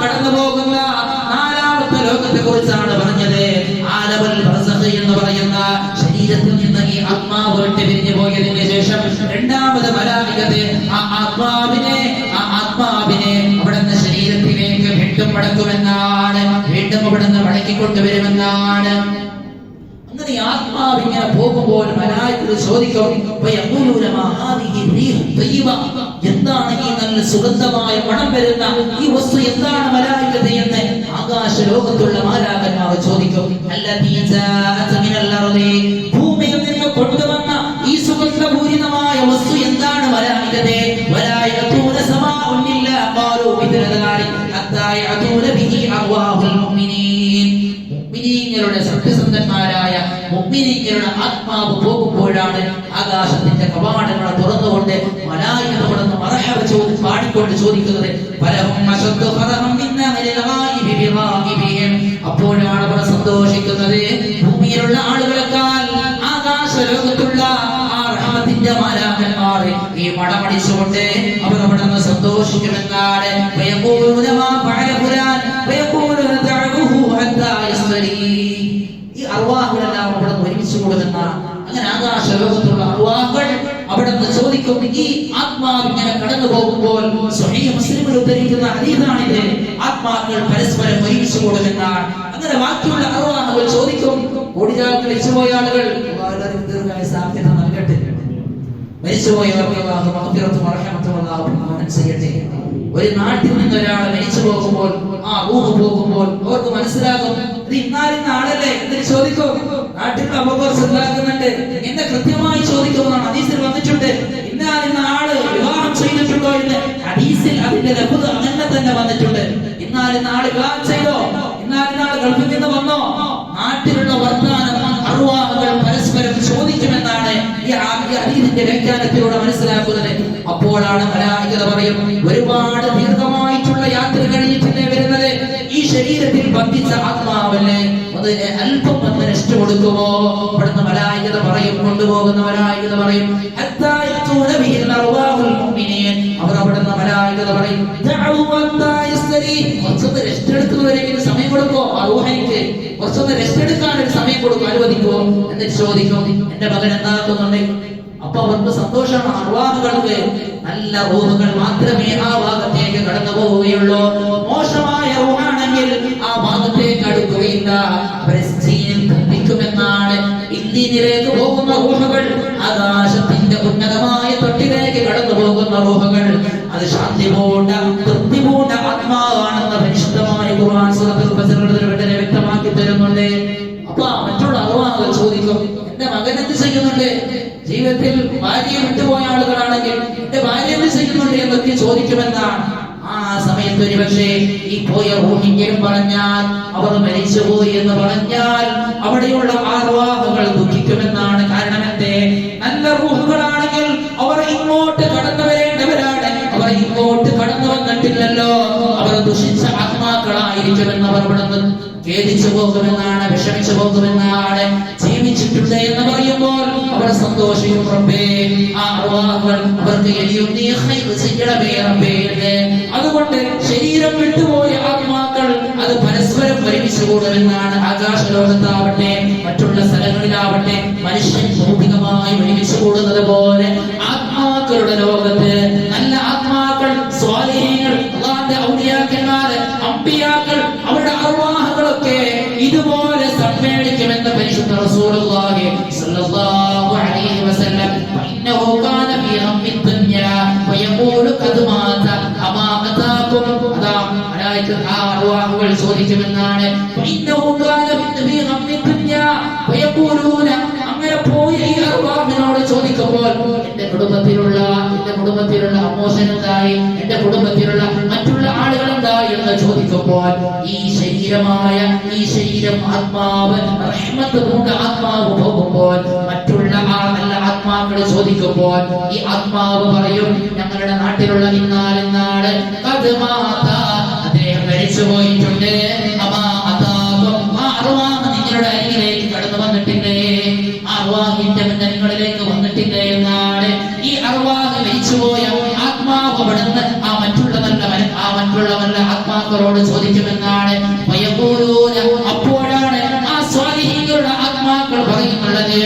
കടന്നു പോകുന്ന 4 ആത്മാവ് വിട്ട് പിരിഞ്ഞു പോയതിന് ശേഷം രണ്ടാമത് മലായികത്തെ ആ ആത്മാവിനെ അവിടുന്ന് ശരീരത്തിലേക്ക് വീണ്ടും മടക്കുമെന്നാണ്, വീണ്ടും അവിടുന്ന് മടക്കിക്കൊണ്ടുവരുമെന്നാണ്. അങ്ങനെ ആത്മാവ് ഇങ്ങനെ പോകുമ്പോൾ മലായികത്ത് ചോദിക്കും, എന്താണ് ഈ നല്ല സുഗന്ധമായ മണം വരുന്ന ഈ വസ്തു, എന്താണ് മലായികത്ത് എന്ന് ആകാശ ലോകത്തുള്ള മാലാഖമാർ ചോദിക്കും. ഭൂമിയിൽ നിന്ന് കൊണ്ടുവന്ന ഈ സുഗന്ധപൂരിതമായ വസ്തു എന്താണ് മലായികത്തെ? മുഅ്മിനീങ്ങളുടെ സത്യസന്ധന്മാരായ മുഅ്മിനീങ്ങളുടെ ആത്മാവ് പോകുമ്പോഴാണ് ആകാശത്തിന്റെ കവാടങ്ങൾ തുറന്നുകൊണ്ട് മലായികത്ത് അവിടുന്ന് മർഹബ പാടിക്കൊണ്ട് ചോദിക്കുന്നത്, അപ്പോഴാണ് അവർ സന്തോഷിക്കുന്നത്. ഭൂമിയിലുള്ള ആളുകളെക്കാൾ ആകാശ ലോകത്തുള്ള ആ റഹ്മത്തിന്റെ മാലാഖമാർ ഈ മടമടിച്ചുകൊണ്ട് അവർ അവിടുന്ന് സന്തോഷിക്കുമെന്നാണ്. ഈ അർവാഹുകളെല്ലാം അവിടുന്ന് ഒരുമിച്ച് കൂടുമെന്നാണ്. അങ്ങനെ ആകാശ ലോകത്തുള്ള അർവാഹുകൾ അവിടുന്ന് ചോദിക്കും. ഈ ആത്മാവ് ഇങ്ങനെ കടന്നു പോകുമ്പോൾ സ്വഹീഹ് മുസ്ലിമിൽ ഉദ്ധരിക്കുന്ന ഹദീസാണിത്. ആത്മാക്കൾ പരസ്പരം ഒരുമിച്ച് കൂടുമെന്നാണ്. അങ്ങനെ ബാക്കിയുള്ള അർവാഹുകൾ ചോദിക്കും, ഓടിജാക്കൾ മരിച്ചുപോയ ആളുകൾ സാധ്യത നൽകട്ടെ, മരിച്ചുപോയവർക്ക് അല്ലാഹു മഗ്ഫിറത്തും റഹ്മത്തും അല്ലാഹു പ്രദാനം ചെയ്യട്ടെ. ഒരു നാട്ടിൽ നിന്ന് ഒരാൾ മരിച്ചു പോകുമ്പോൾ ആ റൂഹ് പോകുമ്പോൾ അവർക്ക് മനസ്സിലാകും, ഇത് ഇന്നാലിന്ന ആളല്ലേ എന്നിട്ട് ചോദിക്കും. നാട്ടിൽ അപകടം ഉണ്ടാക്കുന്നുണ്ട് എന്ന് കൃത്യമായി ചോദിക്കുമെന്നാണ് ഹദീസിൽ വന്നിട്ടുണ്ട്. ഇന്നാലിന്ന ആള് വിവാഹം ചെയ്തിട്ടുണ്ടോ എന്ന് ഹദീസിൽ അതിന്റെ ലഫ്ദ് അങ്ങനെ തന്നെ വന്നിട്ടുണ്ട്. ഇന്നാലിന്ന ആള് വിവാഹം ചെയ്തോ, ഇന്നാലിന്ന ആള് ഗൾഫിൽ നിന്ന് വന്നോ, നാട്ടിലുള്ള വർത്തമാനം അർവാഹുകൾ പരസ്പരം ചോദിക്കുമെന്നാണ് ഈ ഹദീസിന്റെ വ്യാഖ്യാനത്തിലൂടെ മനസ്സിലാക്കുന്നത്. അപ്പോഴാണ് മലായികത്ത് പറയും, ഒരുപാട് ദീർഘമായിട്ടുള്ള യാത്ര കഴിഞ്ഞിട്ടല്ലേ വരുന്നത്, ഈ ശരീരത്തിൽ ബന്ധിച്ച ആത്മാവല്ലേ, അതിന് അല്പം ഒന്ന് റെസ്റ്റ് കൊടുക്കുമോ? ഇവിടുന്ന് മലായികത്ത് പറയും, കൊണ്ടുപോകുന്ന മലായികത്ത് പറയും, അവർ അവിടുന്ന് മലായികത്ത് പറയും, കുറച്ചൊന്ന് റെസ്റ്റ് എടുക്കുന്നവരെങ്കിലും സമയം കൊടുക്കോ, റൂഹിക്ക് കുറച്ചൊന്ന് റെസ്റ്റ് എടുക്കാൻ ഒരു സമയം കൊടുക്കും, അനുവദിക്കുമോ എന്നിട്ട് ചോദിക്കും, എന്റെ മകൻ എന്താക്കുന്നുണ്ട്? അപ്പൊ അവർക്ക് സന്തോഷമാണ്. അർവാഹുകൾക്ക് നല്ല റൂഹുകൾ മാത്രമേ ആ ഭാഗത്തേക്ക് കടന്നു പോവുകയുള്ളൂ. മോശമായ റൂഹാണെങ്കിൽ ആ ഭാഗത്തേക്ക് അടുക്കുകയില്ല, ബന്ധിക്കുമെന്നാണ്. ഇന്ത്യയിലേക്ക് പോകുന്ന റൂഹുകൾ, ആകാശത്തിന്റെ ഉന്നതമായ തൊട്ടിലേക്ക് കടന്നു പോകുന്ന റൂഹുകൾ, അത് ശാന്തി പൂണ്ട തൃപ്തി പൂണ്ട ആത്മാവാണെന്ന് പരിശുദ്ധമായ ഖുർആൻ സൂറത്തുൽ ഫജ്റിൽ വളരെ വ്യക്തമാക്കി തരുന്നുണ്ട്. അപ്പൊ മറ്റുള്ള അർവാഹുകൾ ചോദിക്കും, എന്റെ മകൻ എന്ത് ചെയ്യുന്നുണ്ട്? ജീവിതത്തിൽ ഭാര്യയെ വിട്ടുപോയ ആളുകളാണെങ്കിൽ എന്റെ ഭാര്യ എന്ത് ചെയ്യുന്നുണ്ട് എന്നൊക്കെ ചോദിക്കുമെന്നാണ്. ആ സമയത്ത് ഒരു പക്ഷേ ഈ പോയ റൂഹിങ്കിലും പറഞ്ഞാൽ, അവർ മരിച്ചുപോയി എന്ന് പറഞ്ഞാൽ അവിടെയുള്ള അർവാഹുകൾ ദുഃഖിക്കുമെന്നാണ്. കാരണം എന്തേ? നല്ല റൂഹുകളാണെങ്കിൽ അവർ ഇങ്ങോട്ട് കടന്നു വരേണ്ടവരാണ്, അവർ ഇങ്ങോട്ട് കടന്നു വന്നിട്ടില്ലല്ലോ, അവർ ദുഷിച്ച ആത്മാക്കളായിരിക്കുമെന്ന് അവർ ഇവിടുന്ന് ഖേദിച്ചു പോകുമെന്നാണ്, വിഷമിച്ചു പോകുമെന്നാണ്. ജീവിച്ചിട്ടുണ്ട് എന്ന് പറയുമ്പോൾ അവർ സന്തോഷിക്കും, റബ്ബേ ആ അർവാഹുകൾ അവർക്ക് ഇനിയും നീ ഖൈർ ചെയ്യണമേ റബ്ബേ. അതുകൊണ്ട് ശരീരം വിട്ടുപോയ ആത്മാക്കൾ അത് പരസ്പരം ഒരുമിച്ച് കൂടുമെന്നാണ്. ആകാശ ലോകത്താവട്ടെ മറ്റുള്ള സ്ഥലങ്ങളിലാവട്ടെ മനുഷ്യൻ ഭൗതികമായി ഒരുമിച്ച് കൂടുന്നത് പോലെ ആത്മാക്കളുടെ ലോകത്ത് നല്ല ആത്മാക്കൾ, സ്വാലിഹീങ്ങൾ, അല്ലാഹുവിന്റെ ഔലിയാക്കന്മാർ, അംബിയാക്കൾ, അവരുടെ അർവാഹുകളൊക്കെ ഇതുപോലെ സമ്മേളിക്കുമെന്ന് പരിശുദ്ധ റസൂലുള്ളാഹി സ്വല്ലല്ലാഹു അലൈഹി വസല്ലം. ഇന്നഹു കാന ഫീ ഹമ്മി ദുനിയ വയഖൂലു ഖദ് മാത അമാ അതാകും. അതാ മലായികത്ത് ആ അർവാഹുകൾ ചോദിക്കുമെന്നാണ്. ഇന്നഹു കാന ഫീ ഹമ്മി ദുനിയ വയഖൂലൂന. അങ്ങനെ പോയ ഈ അർവാഹിനോട് ചോദിക്കുമ്പോൾ എന്റെ കുടുംബത്തിലുള്ള അമോഷൻ എന്തായി, എന്റെ കുടുംബത്തിലുള്ള മറ്റുള്ള ആളുകൾ എന്തായി എന്ന് ചോദിക്കുമ്പോൾ ഈ ശരീരം ആത്മാവ് റഹ്മത്ത് കൊണ്ട് ആത്മാവ് പോകുമ്പോൾ മറ്റുള്ള നല്ല ആത്മാക്കൾ ചോദിക്കുമ്പോൾ ഈ ആത്മാവ് പറയും, ഞങ്ങളുടെ നാട്ടിലുള്ള ഇന്നാള് അദ്ദേഹം മരിച്ചു പോയിട്ടുണ്ട്, നിങ്ങളുടെ അരികിലേക്ക് കടന്നു വന്നിട്ടില്ലേ, അർവാഹിന്റെ നിങ്ങളിലേക്ക് വന്നിട്ടില്ലേ എന്നാണ്. ഈ അർവാഹ് മരിച്ചുപോയ ആത്മാവ് അവിടുന്ന് ആ മറ്റുള്ള നല്ല ആത്മാക്കളോട് ചോദിക്കുമെന്നാണ്. അപ്പോഴാണ് ആ സ്വാലിഹീങ്ങളുടെ ആത്മാക്കൾ പറയുന്നുള്ളത്,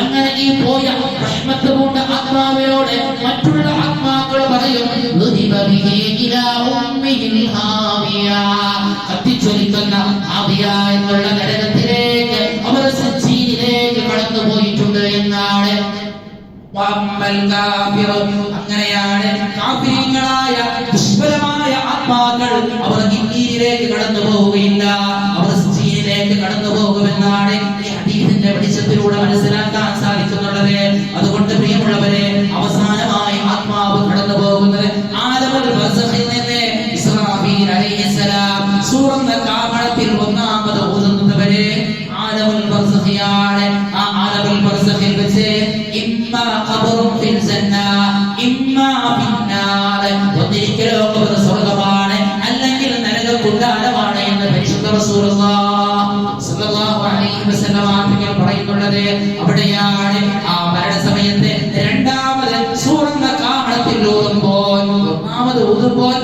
അങ്ങനെ ഈ പോയ റഹ്മത്ത് കൊണ്ട് ആത്മാവിനോട് മറ്റുള്ള ആത്മാക്കൾ പറയും കത്തിച്ചൊലിക്കുന്ന ഹാവിയ എന്നുള്ള നരകത്തിലേക്ക് അവർ സജ്ജീനിലേക്ക് കടന്നു പോയിട്ടുണ്ട് എന്നാണ്. അങ്ങനെയാണ് കാഫിരീങ്ങളായ ദുഷ്ഫലമായ ആത്മാക്കൾ അവർ ഗിന്നീരിലേക്ക് കടന്നു പോവുകയില്ല, അവർ സജ്ജീനിലേക്ക് കടന്നു പോകുമെന്നാണ് ഈ ഹദീസിന്റെ വെളിച്ചത്തിലൂടെ മനസ്സിലാക്കാൻ സാധിക്കുന്നുള്ളത്. അതുകൊണ്ട് പ്രിയമുള്ളവരെ, അവസാനമായി ആത്മാവ് കടന്നു പോകുന്നത് ആദമുൽ ബർസഖിൽ നിന്ന് ഇസ്രാഫീൽ അലൈഹിസ്സലാം സൂറന്ന കാഹളത്തിൽ ഒന്നാമത് ഊതുന്നത് വരെ ആദമുൽ ബർസഖിയാണ്. ആ ആദമുൽ ബർസഖിൽ വെച്ച് ഇമ്മാ ഖബറുൻ ഫിൽ ജന്ന ഇമ്മാ ഫിന്നാർ, ഒന്നിരിക്കലോ ഖബർ സ്വർഗ്ഗമാണ് അല്ലെങ്കിൽ നരക കുണ്ടാരമാണ് എന്ന് പരിശുദ്ധ റസൂലുള്ളാഹി സ്വല്ലല്ലാഹു അലൈഹി വസല്ലം തങ്ങൾ പറയുന്നുള്ളത്. അവിടെയാണ് ആ മരണസമയത്ത് രണ്ടാമത് സൂറന്ന കാഹളത്തിൽ ഊതുമ്പോൾ ഒന്നാമത് ഊതുമ്പോൾ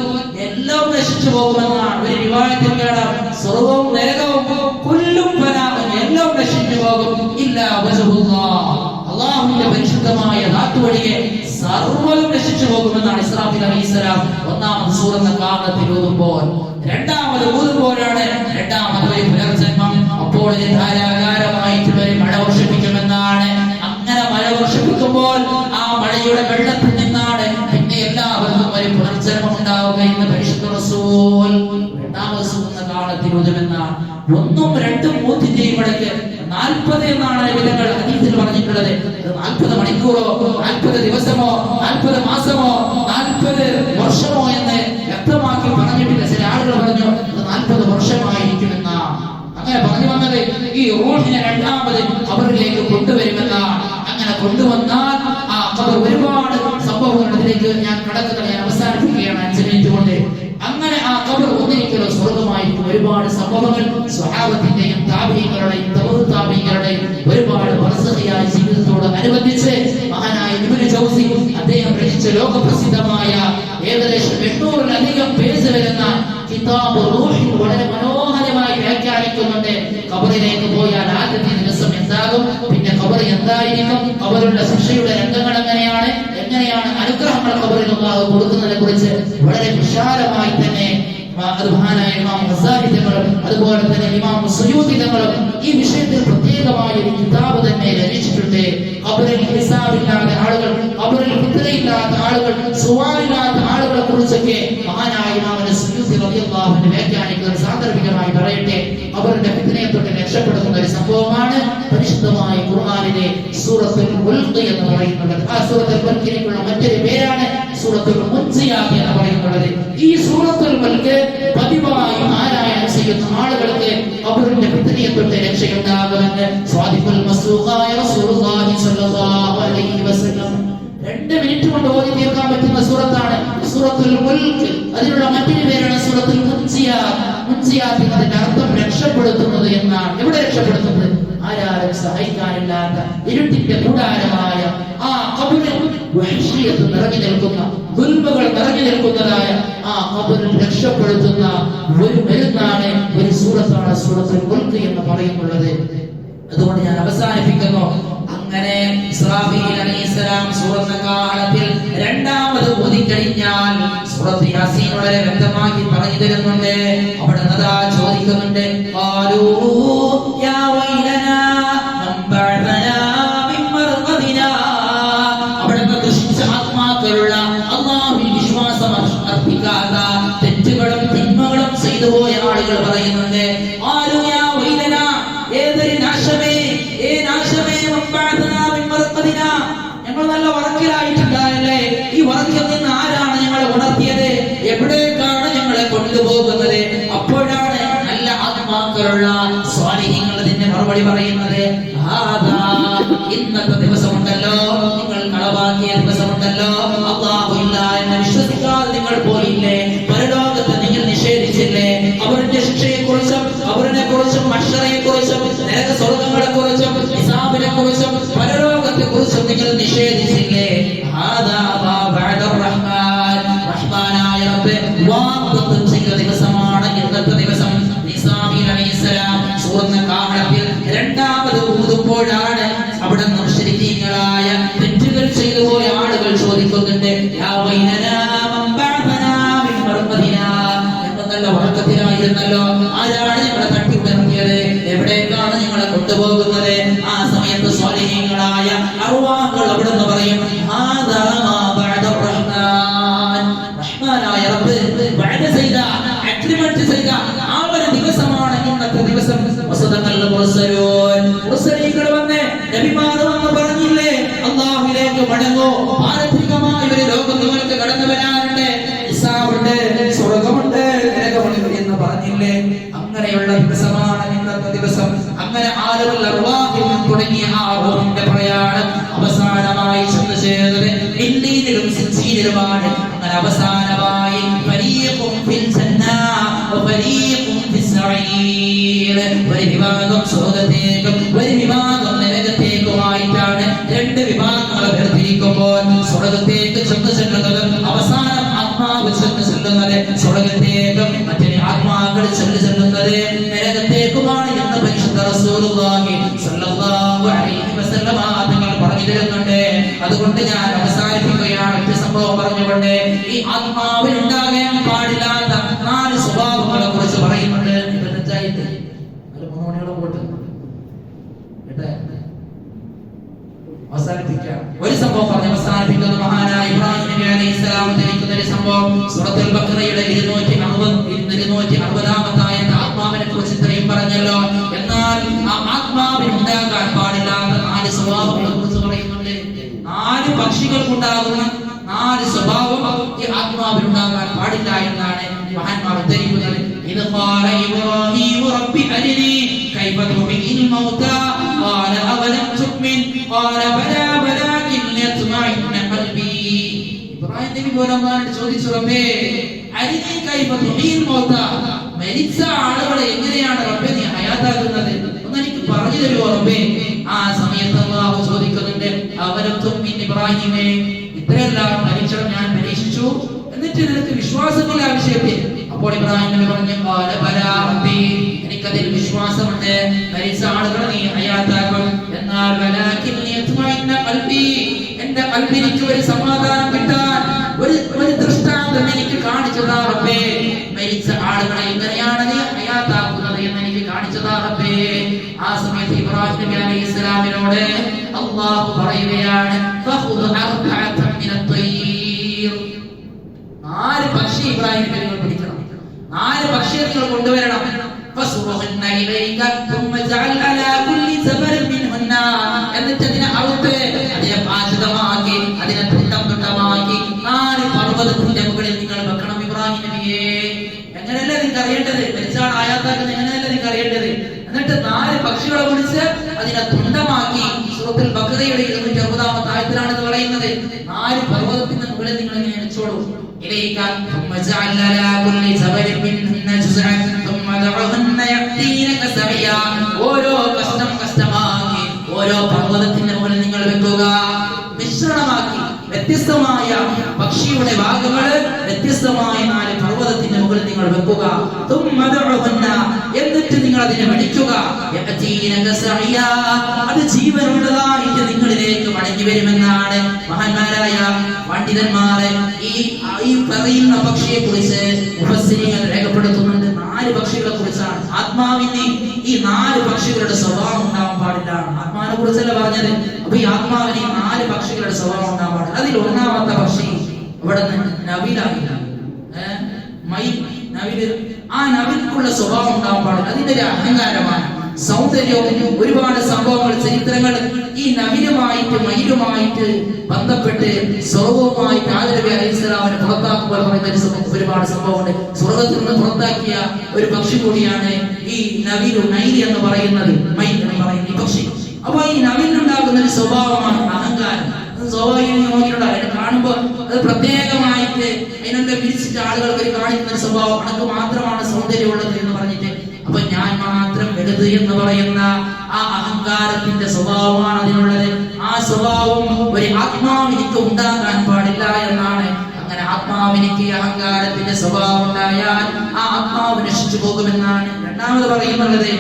എല്ലാം നശിച്ചു പോകുമെന്നാണ് ഒരു റിവായത്തിൽ കാണാം. സ്വർഗ്ഗവും നരകവും കുല്ലും ഫനാഉൻ, എല്ലാം നശിച്ചു പോകും, ഇല്ലാ വജ്ഹുല്ലാഹ്, അല്ലാഹുവിന്റെ പരിശുദ്ധമായ ദാത്ത് ഒഴികെ സർവ്വവും നശിച്ചു പോകുമെന്നാണ് ഇസ്രാഫീൽ അലൈഹിസ്സലാം ഒന്നാമത് സൂറന്ന കാഹളത്തിൽ ഊതുമ്പോൾ. രണ്ടാമത് ഊതുമ്പോഴാണ് രണ്ടാമത് ഒരു പുനർജന്മം. അപ്പോൾ ധാരാകാരമായിട്ടുള്ള ഒരു മഴ വർഷിപ്പിക്കുമെന്നാണ്. അങ്ങനെ മഴ വർഷിപ്പിക്കുമ്പോൾ ആ മഴയുടെ വെള്ളത്തിൽ നിന്നാണ് പിന്നെ എല്ലാവർക്കും ഒരു പുനർജന്മം ഉണ്ടാവുക എന്ന് പരിശുദ്ധ റസൂൽ രണ്ടാമത് സൂറന്ന കാഹളത്തിൽ ഊതുമെന്നാണ്. ഒന്നും രണ്ടും മൂന്നിന്റെയും ഇടയ്ക്ക് 40 എന്നാണ് വിധങ്ങൾ ഹദീസിൽ പറഞ്ഞിട്ടുള്ളത്. 40 മണിക്കൂറോ 40 ദിവസമോ 40 മാസമോ 40 വർഷമോ എന്ന് വ്യക്തമാക്കി പറഞ്ഞിട്ടില്ല. ചില ആളുകൾ പറഞ്ഞു അത് 40 വർഷമായിരിക്കുമെന്ന. അങ്ങനെ പറഞ്ഞു വന്നത് ഈ റൂഹിനെ രണ്ടാമത് ഖബറിലേക്ക് കൊണ്ടുവരുമെന്നാണ്. അങ്ങനെ കൊണ്ടുവന്നാൽ ആ ഖബർ ഒരുപാട് സംഭവങ്ങളിലേക്ക് ഞാൻ കടക്കുന്നത് ഞാൻ അവസാനിപ്പിക്കുകയാണ് 5 മിനിറ്റ് കൊണ്ട്. അങ്ങനെ ആ ഖബർ ഒന്നിരിക്കലോ സ്വർഗ്ഗമായിരിക്കും. ഒരുപാട് സംഭവങ്ങൾ സ്വഹാബത്തിന്റെയും താബീഈങ്ങളുടെയും തബഉ താബീഈങ്ങളുടെയും ഒരുപാട് ബർസഖിയായ ജീവിതത്തോട് അനുബന്ധിച്ച് മഹാനായ ഇബ്നു ജൗസി അദ്ദേഹം രചിച്ച ലോകപ്രസിദ്ധമായ ഏകദേശം 800-ലധികം പേജ് വരുന്ന കിതാബ് റൂഹ് വളരെ മനോഹരമായി വ്യാഖ്യാനിക്കുന്നുണ്ട്. ഖബറിലേക്ക് പോയാൽ ആദ്യത്തെ ദിവസം എന്താകും, പിന്നെ ഖബർ എന്തായിരിക്കും, ഖബറിലുള്ള ശിക്ഷയുടെ രംഗങ്ങൾ എങ്ങനെയാണ് അനുഗ്രഹങ്ങൾ ഖബറിൽ അല്ലാഹു കൊടുക്കുന്നതിനെ കുറിച്ച് വളരെ വിശാലമായി തന്നെ മഹാനായ ഇമാം ഗസാലി തങ്ങളും അതുപോലെ തന്നെ ഇമാം സുയൂത്തി തങ്ങളും ഈ വിഷയത്തിൽ പ്രത്യേകമായ ഒരു കിതാബ് തന്നെ രചിച്ചിട്ടുണ്ട്. ഖബറിൽ ഹിസാബില്ലാത്ത ആളുകൾ, ഖബറിൽ ഫിത്നയില്ലാത്ത ആളുകൾ, സുവാലില്ലാത്ത ആളുകളെ കുറിച്ചൊക്കെ മഹാനായ ഇമാം സുയൂത്തി റളിയല്ലാഹു അൻഹു വ്യാഖ്യാനിക്കുന്ന സാന്ദർഭികമായി പറയട്ടെ. ഖബറിന്റെ ഫിത്നയെ തൊട്ട് രക്ഷപ്പെടുന്ന ഒരു സംഭവമാണ് പരിശുദ്ധമായ ഖുർആനിലെ സൂറത്തുൽ മുൽഖ് എന്ന് പറയുന്നത്. ആ സൂറത്തുൽ മുൽഖിനുള്ള മറ്റൊരു പേരാണ് സൂറത്തുൽ മുൻസിയാത്ത് എന്ന് പറയുന്നത്. ഈ സൂറത്തുൽ മുൽഖ് പതിവായി പാരായണം ചെയ്യുന്ന ആളുകൾക്ക് ഖബറിന്റെ ഫിത്നയെ തൊട്ട് രക്ഷയുണ്ടാകുമെന്ന് സ്വാദിഖുൽ മസ്ദൂഖായ റസൂലുള്ളാഹി സ്വല്ലല്ലാഹു അലൈഹി വസല്ലം 2 മിനിറ്റ് കൊണ്ട് ഓതി തീർക്കാൻ പറ്റുന്ന സൂറത്താണ് സൂറത്തുൽ മുൽഖ്. അതിനുള്ള മറ്റൊരു പേരാണ് സൂറത്തുൽ മുൻസിയാത്ത്. മുൻസിയാത്ത് അതിന്റെ അർത്ഥം രക്ഷപ്പെടുത്തുന്നത് എന്നാണ്. എവിടെ രക്ഷപ്പെടുത്തുന്നത്? ആരാരും സഹായിക്കാനില്ലാത്ത ഇരുട്ടിന്റെ കൂടാരമായ ആ ഖബറിൽ വഹ്ശിയത്ത് നിറഞ്ഞു നിൽക്കുന്ന, ദുൽമകൾ നിറഞ്ഞു നിൽക്കുന്നതായ ആ ഖബറിൽ രക്ഷപ്പെടുത്തുന്ന ഒരു മരുന്നാണ്, ഒരു സൂറത്താണ് സൂറത്തുൽ മുൽഖ് എന്ന് പറയുന്നത്. അതുകൊണ്ട് ഞാൻ അവസാനിപ്പിക്കുന്നു. അങ്ങനെ ഇസ്രാഫീൽ അലൈഹിസ്സലാം സൂറത്തുൽ കാഹളത്തിൽ രണ്ടാമത് ഓതിക്കഴിഞ്ഞാൽ സൂറത്ത് യാസീൻ വളരെ വ്യക്തമാക്കി പറഞ്ഞു തരുന്നുണ്ട്. അവിടെ നദാ ചോദിക്കുന്നുണ്ട്, ഖാലൂ യാ വൈലനാ മൻ ബഅദനാ മിൻ മർഖദിനാ. അവിടെ ദുഷിച്ച ആത്മാക്കളുള്ള അല്ലാഹുവിൽ വിശ്വാസം അർപ്പിക്കാത്ത തെറ്റുകളും തിന്മകളും ചെയ്തു പോയ ആളുകൾ പറയുന്നുണ്ട്, ഖാലൂ യാ വൈലനാ, ഏതൊരു നാശമേ, നാശമേ, ഞങ്ങൾ നല്ല വറക്കിലായിട്ടുണ്ടായല്ലേ, ഈ വറക്കിൽ നിന്ന് ആരാണ് ഞങ്ങളെ ഉണർത്തിയത്, എവിടേക്കാണ് ഞങ്ങളെ കൊണ്ടുപോകുന്നത്? അപ്പോഴാണ് നല്ല ആത്മാക്കളുള്ള സ്വാലിഹീങ്ങൾ ഇതിന്റെ മറുപടി പറയുന്നത്, ഇന്നത്തെ ദിവസമുണ്ടല്ലോ, നിങ്ങൾ കളവാക്കിയ ദിവസമുണ്ടല്ലോ, അല്ലാഹു ഇല്ല എന്ന് വിശ്വസിക്കാതെ നിങ്ങൾ പോയില്ലേ, പരലോകത്തെ നിങ്ങൾ നിഷേധിച്ചില്ലേ, അവരുടെ ശിക്ഷയെക്കുറിച്ചും അവരുടെ കുറിച്ചും മഹ്ശറയെക്കുറിച്ചും നരക സ്വർഗ്ഗങ്ങളെക്കുറിച്ചും ഹിസാബിനെക്കുറിച്ചും പരലോകത്തെക്കുറിച്ചും നിങ്ങൾ നിഷേധിച്ചില്ലേ? റഹ്മാനായ റബ്ബേ, വാഗ്ദത്തം ചെയ്ത ദിവസമാണ് ഇന്നത്തെ ദിവസം. ഇസ്രാഫീൽ അലൈഹിസ്സലാം സൂറത്തുൽ കാഹളത്തിൽ രണ്ടാമത് ഊതുമ്പോഴാണ് റഹ്മാനായ റബ്ബ് വഅദ ചെയ്ത അഗ്രിമെന്റ് ചെയ്ത ആ ഒരു ദിവസമാണ് ഇന്നത്തെ ദിവസം. വസദഖൽ മുർസലൂൻ, മുർസലീങ്ങൾ വന്ന് നബിമാർ വന്ന് പറഞ്ഞില്ലേ അല്ലാഹുവിലേക്ക് മടങ്ങൂ, പാരത്രികമായ ഒരു ലോകം നിങ്ങൾക്ക് കടന്നു വരാനുണ്ട്, ഹിസാബുണ്ട്, സ്വർഗ്ഗമുണ്ട്, നരകമുണ്ട് എന്ന് പറഞ്ഞില്ലേ. അങ്ങനെയുള്ള ദിവസമാണ് ഇന്നത്തെ ദിവസം. അങ്ങനെ ആലുൽ അർവാഹിൽ തുടങ്ങിയ ആ റൂഹിന്റെ പ്രയാണം അവസാനമായി ചെന്ന് ചേർന്നത് ഇന്നീനിലും സിജീനിലുമാണ്. അങ്ങനെ അവസാനമായി ഫരീഖും ഫിൽ ജന്ന വഫരീഖും ഫിസ് സഈർ, ഒരു വിഭാഗം സ്വർഗ്ഗത്തേക്കും ഒരു വിഭാഗം നരകത്തേക്കുമായിട്ടാണ് രണ്ട് വിഭാഗങ്ങൾ വേർതിരിക്കുമ്പോൾ സ്വർഗ്ഗത്തേക്ക് ചെന്ന് ചെല്ലുന്നത് അവസാനം ആത്മാവ് ചെന്ന് ചെല്ലുന്നത് സ്വർഗ്ഗത്തേക്കും മറ്റൊരു ആത്മാക്കൾ ചെന്ന് ചെല്ലുന്നത് നരകത്തേക്കുമാണ് എന്ന് പരിശുദ്ധ റസൂലുള്ളാഹി സ്വല്ലല്ലാഹു അലൈഹി വസല്ലം തങ്ങൾ പറഞ്ഞു തരുന്നുണ്ട്. അതുകൊണ്ട് ഞാൻ അവസാനിപ്പിക്കുകയാണ് ഒരു സംഭവം പറഞ്ഞുകൊണ്ട്. ഈ ആത്മാവിൽ ഉണ്ടാകാൻ പാടില്ലാത്ത 4 സ്വഭാവങ്ങളെ കുറിച്ച് പറയുന്നുണ്ട്. പഞ്ചായത്ത് ഒരു 3 മണിയോളം പോട്ട് അവസാനിപ്പിക്കാം. ഒരു സംഭവം പറഞ്ഞ് അവസാനിപ്പിക്കുന്ന മഹാനായ ഇബ്രാഹിം നബി അലൈഹിസ്സലാം ധരിക്കുന്ന ഒരു സംഭവം സൂറത്തുൽ ബഖറയുടെ 260-ാമത്തെ ആയത്ത് ആത്മാവിനെ കുറിച്ച് ഇത്രയും പറഞ്ഞല്ലോ. എന്നാൽ ആ ആത്മാവിൽ ഉണ്ടാകാൻ പാടില്ലാത്ത 4 സ്വഭാവങ്ങളെ കുറിച്ച് പറയുന്നുണ്ട്. 4 പക്ഷികൾക്കുണ്ടാകുന്ന 4 സ്വഭാവം ഈ ആത്മാവിൽ ഉണ്ടാകാൻ പാടില്ല എന്നാണ് മഹാന്മാർ ഉദ്ധരിക്കുന്നത്. ഇത് ഖാല ഇബ്രാഹിം റബ്ബി അരിനി കൈഫ തുഹ്യിൽ മൗതാ ഖാല അവലം തുഅ്മിൻ ഖാല ബലാ വലാകിൻ ലിയത്മഇന്ന ഖൽബി. ഇബ്രാഹിം നബി അല്ലാഹുവിനോട് ചോദിച്ചു, റബ്ബേ അരിനി കൈഫ തുഹ്യിൽ മൗതാ, മരിച്ച ആളുകളെ എങ്ങനെയാണ് റബ്ബേ നീ ഹയാത്താക്കുന്നത്, ഒന്ന് എനിക്ക് പറഞ്ഞു തരുമോ റബ്ബേ. ആ സമയത്ത് അല്ലാഹു ചോദിക്കുന്നുണ്ട്, അവലം തുഅ്മിൻ ഇബ്രാഹിമേ, ഇത്രയെല്ലാം പരീക്ഷണം ഞാൻ പരീക്ഷിച്ചു, എന്നിട്ട് നിനക്ക് വിശ്വാസമില്ല ആ വിഷയത്തിൽ. അപ്പോൾ ഇബ്രാഹിം നബി പറഞ്ഞു, ഖാല ബലാ റബ്ബി, എനിക്കതിൽ വിശ്വാസമുണ്ട്, മരിച്ച ആളുകളെ നീ ഹയാത്താക്കും. എന്നാൽ വലാകിൻ ലിയത്മഇന്ന ഖൽബി, എന്റെ ഖൽബിനിക്ക് ഒരു സമാധാനം കിട്ടാൻ ഒരു ദൃഷ്ടാന്തം എനിക്ക് കാണിച്ചു താ റബ്ബേ. മരിച്ച ആളുകളെ എങ്ങനെയാണ് നീ ഹയാത്താക്കുന്നത് എന്ന് എനിക്ക് കാണിച്ചു താ റബ്ബേ. ആ സമയത്ത് ഇബ്രാഹിം നബി അലൈഹിസ്സലാമിനോട് അല്ലാഹു പറയുകയാണ്, ഫഖുദ് അർബഅത മിനത് തയ്ർ, 4 പക്ഷി ഇബ്രാഹിം നബി നിങ്ങൾ പിടിക്കണം, 4 പക്ഷിയെ നിങ്ങൾ കൊണ്ടുവരണം. ഫസുറുഹുന്ന ഇലൈക തുമ്മ ജഅൽ അലാ കുല്ലി സബറിൻ മിൻഹുന്ന, എന്നിട്ട് അതിനെ അറുത്ത് അതിനെ പാചകമാക്കി അതിനെ തുണ്ടമാക്കി 4 പർവ്വതത്തിന്റെ മുകളിൽ നിങ്ങൾ വെക്കണം ഇബ്രാഹിം നബിയെ. എങ്ങനെയല്ലേ നിങ്ങൾക്ക് അറിയേണ്ടത്, മരിച്ചാണ് ആയാത്താക്കുന്നത് എങ്ങനെയല്ലേ നിങ്ങൾക്ക് അറിയേണ്ടത്. എന്നിട്ട് 4 പക്ഷികളെ വിളിച്ച് അതിനെ തുണ്ടമാക്കി. സൂറത്തുൽ ബഖറയുടെ 260-ാമത്തെ ആയത്തിലാണ് ഇത് പറയുന്നത്. 4 പർവ്വതത്തിന്റെ മുകളിൽ നിങ്ങൾ ഇങ്ങനെ വെച്ചോളൂ. ഇലൈക തുമ്മ ജഅൽ അലാ കുല്ലി സബറിൻ മിൻഹുന്ന ജുസ്അൻ തുമ്മ ദഉഹുന്ന യഅതീനക സഅയാ, ഓരോ കഷ്ടമാക്കി ഓരോ പർവ്വതത്തിന്റെ മുകളിൽ നിങ്ങൾ വെക്കുക, മിശ്രണമാക്കി വ്യത്യസ്തമായ പക്ഷിയുടെ ഭാഗങ്ങൾ വ്യത്യസ്തമായ 4 പർവ്വതത്തിന്റെ മുകളിൽ നിങ്ങൾ വെക്കുക. എന്നിട്ട് നിങ്ങൾ അതിനെ വിളിക്കുക, അത് ജീവനുള്ളതായിട്ട് നിങ്ങളിലേക്ക് മടങ്ങി വരുമെന്നാണ് മഹാന്മാരായ പണ്ഡിതന്മാരെ ഈ പറയുന്ന പക്ഷിയെ കുറിച്ച് മുഫസ്സിരീങ്ങൾ രേഖപ്പെടുത്തുന്നുണ്ട്. 4 പക്ഷികളെ കുറിച്ചാണ്. ആത്മാവിന് ഈ 4 പക്ഷികളുടെ സ്വഭാവം ഉണ്ടാവാൻ പാടില്ല. ആത്മാവിനെ കുറിച്ചല്ല പറഞ്ഞത്. അപ്പൊ ഈ ആത്മാവിന് 4 പക്ഷികളുടെ സ്വഭാവം ഉണ്ടാവാൻ പാടില്ല. അതിൽ 1-ാമത്തെ പക്ഷി ഇവിടെ നവിലാണ്, ആ നവിൽക്കുള്ള സ്വഭാവം ഉണ്ടാവാൻ പാടില്ല. അതിന്റെ ഒരു അഹങ്കാരമാണ്, സൗന്ദര്യവും ഒരുപാട് സംഭവങ്ങൾ ചരിത്രങ്ങൾ ഈ നവിലുമായിട്ട് മയിലുമായിട്ട് ബന്ധപ്പെട്ട് സ്വർഗവുമായിട്ട് ആദം നബി അലൈഹിസ്സലാമിനെ പുറത്താക്കുമ്പോൾ പറയുന്ന ഒരുപാട് സംഭവമുണ്ട്. സ്വർഗത്തിൽ നിന്ന് പുറത്താക്കിയ ഒരു പക്ഷി കൂടിയാണ് ഈ നവിലു നൈലി എന്ന് പറയുന്നത്, മയിൽ എന്ന് പറയുന്ന ഈ പക്ഷി. അപ്പൊ ഈ നവിലുണ്ടാകുന്ന ഒരു സ്വഭാവമാണ് അഹങ്കാരം. സ്വാഭാവികം നോക്കിയിട്ടുണ്ടാവും, കാണുമ്പോൾ അത് പ്രത്യേകമായിട്ട് അതിനെല്ലാം വിരിച്ചിട്ട് ആളുകൾക്ക് കാണിക്കുന്ന ഒരു സ്വഭാവം, അനക്ക് മാത്രമാണ് സൗന്ദര്യമുള്ളത് എന്ന് പറഞ്ഞിട്ട്, അപ്പൊ ഞാൻ മാത്രം വലുത് എന്ന് പറയുന്ന ആ അഹങ്കാരത്തിന്റെ സ്വഭാവമാണ് അതിനുള്ളത്. ആ സ്വഭാവം ഒരു ആത്മാവിനിക്ക് ഉണ്ടാകാൻ പാടില്ല എന്നാണ്. അങ്ങനെ ആത്മാവിനിക്ക് അഹങ്കാരത്തിന്റെ സ്വഭാവം ഉണ്ടായാൽ ആ ആത്മാവ് നശിച്ചു പോകുമെന്നാണ്. 2-ാമത് പറയുന്നുള്ളത്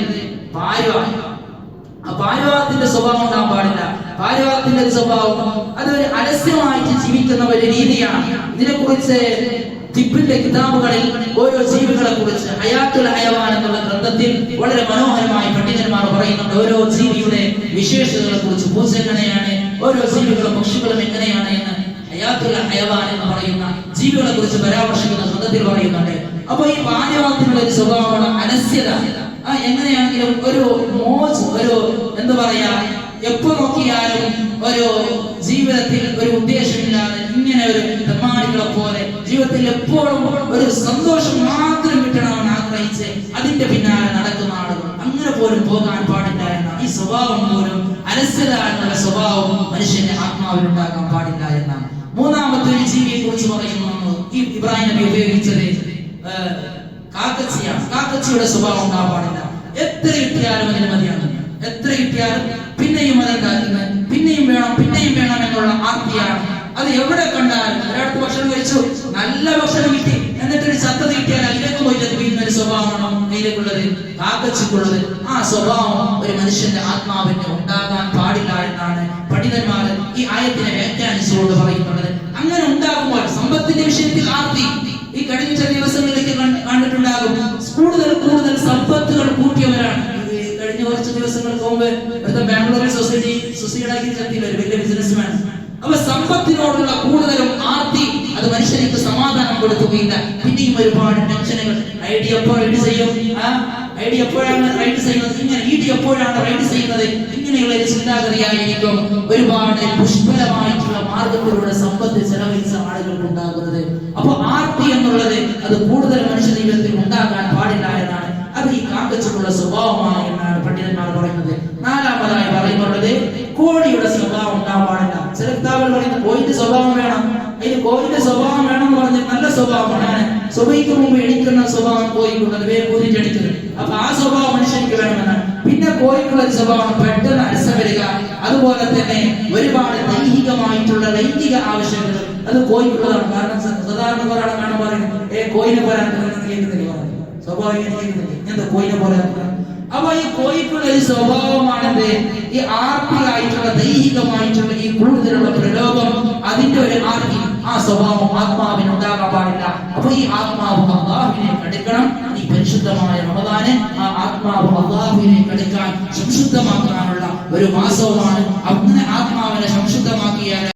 പാരിവാളത്തിന്റെ സ്വഭാവം ഉണ്ടാകാൻ പാടില്ല. പാരിവാളത്തിന്റെ ഒരു സ്വഭാവം അതൊരു അലസ്യമായിട്ട് ജീവിക്കുന്ന ഒരു രീതിയാണ്. ഇതിനെക്കുറിച്ച് തിബിന്റെ കിതാബുകളിൽ ഓരോ ജീവികളെ കുറിച്ച് ഹയാത്തുൽ ഹയവാൻ എന്നുള്ള ഗ്രന്ഥത്തിൽ വളരെ മനോഹരമായി പണ്ഡിതന്മാർ പറയുന്നുണ്ട്. ഓരോ ജീവിയുടെ വിശേഷതകളെ കുറിച്ച്, പൂച്ച എങ്ങനെയാണ്, ഓരോ ജീവികളും പക്ഷികളും എങ്ങനെയാണ് എന്ന് ഹയാത്തുൽ ഹയവാൻ എന്ന് പറയുന്ന ജീവികളെ കുറിച്ച് പരാമർശിക്കുന്ന ഗ്രന്ഥത്തിൽ പറയുന്നുണ്ട്. അപ്പൊ ഈ ബാല്യവാദത്തിനുള്ള ഒരു സ്വഭാവമാണ് അനസ്യത. എങ്ങനെയാണെങ്കിലും ഒരു എന്താ പറയാ, എപ്പോ നോക്കിയാലും ഒരു ജീവിതത്തിൽ ഒരു ഉദ്ദേശമില്ലാതെ ഇങ്ങനെ ഒരു തെമ്മാടികളെ പോലെ ജീവിതത്തിൽ എപ്പോഴും ഒരു സന്തോഷം മാത്രം കിട്ടണമെന്ന് ആഗ്രഹിച്ച് അതിന്റെ പിന്നാലെ നടക്കുന്ന ആളുകൾ, അങ്ങനെ പോലും പോകാൻ പാടില്ല എന്നാണ്. ഈ സ്വഭാവം പോലും അലസ്യത എന്നുള്ള സ്വഭാവം മനുഷ്യന്റെ ആത്മാവിൽ ഉണ്ടാക്കാൻ പാടില്ല എന്നാണ്. മൂന്നാമത്തെ ഒരു ജീവിയെ കുറിച്ച് പറയുന്നു, ഈ ഇബ്രാഹിം നബി ഉപയോഗിച്ചത് കാക്കച്ചിയാണ്. കാക്കച്ചിയുടെ സ്വഭാവം ഉണ്ടാകാൻ പാടില്ല. എത്ര കിട്ടിയാലും അതിന് മതിയാണ്. എത്ര കിട്ടിയാലും പിന്നെയും അതെന്താക്കുന്നത്, പിന്നെയും വേണം എന്നുള്ള ആർത്തിയാണ്. അത് എവിടെ കണ്ടാലും ഒരാൾക്ക് ഭക്ഷണം കഴിച്ചു, നല്ല ഭക്ഷണം കിട്ടി, എന്നിട്ടൊരു ചത്തത് കിട്ടിയാൽ അതിലേക്ക് പോയിട്ട് വീഴുന്ന ഒരു സ്വഭാവമാണോ അതിലേക്കുള്ളത്, കാക്കച്ചിക്കുള്ളത്? ആ സ്വഭാവം ഒരു മനുഷ്യന്റെ ആത്മാവിന് ഉണ്ടാകാൻ പാടില്ല എന്നാണ് പണ്ഡിതന്മാർ ഈ ആയത്തിനെ വ്യാഖ്യാനിച്ചുകൊണ്ട് പറയുന്നുള്ളത്. അങ്ങനെ ഉണ്ടാകുമ്പോൾ സമ്പത്തിന്റെ വിഷയത്തിൽ ആർത്തി ഈ കഴിഞ്ഞ ചില ദിവസങ്ങളിലേക്ക് കണ്ടിട്ടുണ്ടാകും. കൂടുതൽ സമ്പത്തുകൾ കൂട്ടിയവരാണ്. കഴിഞ്ഞ കുറച്ച് ദിവസങ്ങൾക്ക് മുമ്പ് ഇവിടുത്തെ ബാംഗ്ലൂരിൽ സൊസൈറ്റി ചെത്തിയില്ല ഒരു വലിയ ബിസിനസ്മാൻ. അപ്പൊ സമ്പത്തിനോടുള്ള കൂടുതലും ആർത്തി അത് മനുഷ്യർക്ക് സമാധാനം കൊടുക്കുകയില്ല. പിന്നെയും ഒരുപാട് ടെൻഷനുകൾ. ഐഡി എപ്പോൾ റൈഡ് ചെയ്യും, ഐഡി എപ്പോഴാണ് റൈഡ് ചെയ്യുന്നത്, ഇങ്ങനെ ഇഡി എപ്പോഴാണ് റൈഡ് ചെയ്യുന്നത്, ഇങ്ങനെയുള്ള ഒരു ചിന്താഗതിയായിരിക്കും ഒരുപാട് പുഷ്പലമായിട്ടുള്ള മാർഗത്തിലൂടെ സമ്പത്ത് ചെലവഴിച്ച ആളുകൾക്ക് ഉണ്ടാകുന്നത്. അപ്പൊ ആർത്തി എന്നുള്ളത് അത് കൂടുതൽ മനുഷ്യ ജീവിതത്തിൽ ഉണ്ടാകാൻ പാടില്ല എന്നാണ്. അത് ഈ കാക്കച്ചിലുള്ള സ്വഭാവമാണ് എന്നാണ് പണ്ഡിതന്മാർ പറയുന്നത്. നാലാമതായി പറയുന്നുള്ളത് കോഴിയുടെ സ്വഭാവം ഉണ്ടാകാൻ പാടില്ല. ചില കിതാബുകൾ പറയുന്നത് കോഴിന്റെ സ്വഭാവം വേണം. അതിന് കോഴിന്റെ സ്വഭാവം വേണം എന്ന് പറഞ്ഞാൽ നല്ല സ്വഭാവമാണ്. സുബഹിക്ക് മുമ്പ് എണിക്കുന്ന സ്വഭാവം കോഴിക്കുള്ളത്, വേഗം എണിക്കുന്നത്. അപ്പൊ ആ സ്വഭാവം മനുഷ്യർക്ക് വേണമെന്നാണ്. പിന്നെ കോഴിക്കുള്ള സ്വഭാവം പെട്ടെന്ന് അലസം വരിക, അതുപോലെ തന്നെ ഒരുപാട് ദൈഹികമായിട്ടുള്ള ലൈംഗിക ആവശ്യങ്ങൾ അത് കോഴിക്കുള്ളതാണ്. കാരണം സാധാരണ ഒരാളെ കാണാൻ പറയുന്നത് കോഴിനെ പോലെ കേൾക്കുന്നില്ല, സ്വാഭാവികം എന്താ കോഴിനെ പോലെ. അപ്പൊ ഈ കോഴിക്കുള്ള ഒരു സ്വഭാവമാണത് ഈ ആർത്തിയായിട്ടുള്ള ദൈഹികമായിട്ടുള്ള ഈ കൂടുതലുള്ള പ്രലോഭം, അതിന്റെ ഒരു ആർത്തി, ആ സ്വഭാവം ആത്മാവിന് ഉണ്ടാകാൻ പാടില്ല. അപ്പൊ ഈ ആത്മാവ് അല്ലാഹുവിനെ കടുക്കണം. ഈ പരിശുദ്ധമായ റമദാന് ആ ആത്മാവ് അല്ലാഹുവിനെ കടുക്കാൻ സംശുദ്ധമാക്കാനുള്ള ഒരു മാസവുമാണ്. അങ്ങനെ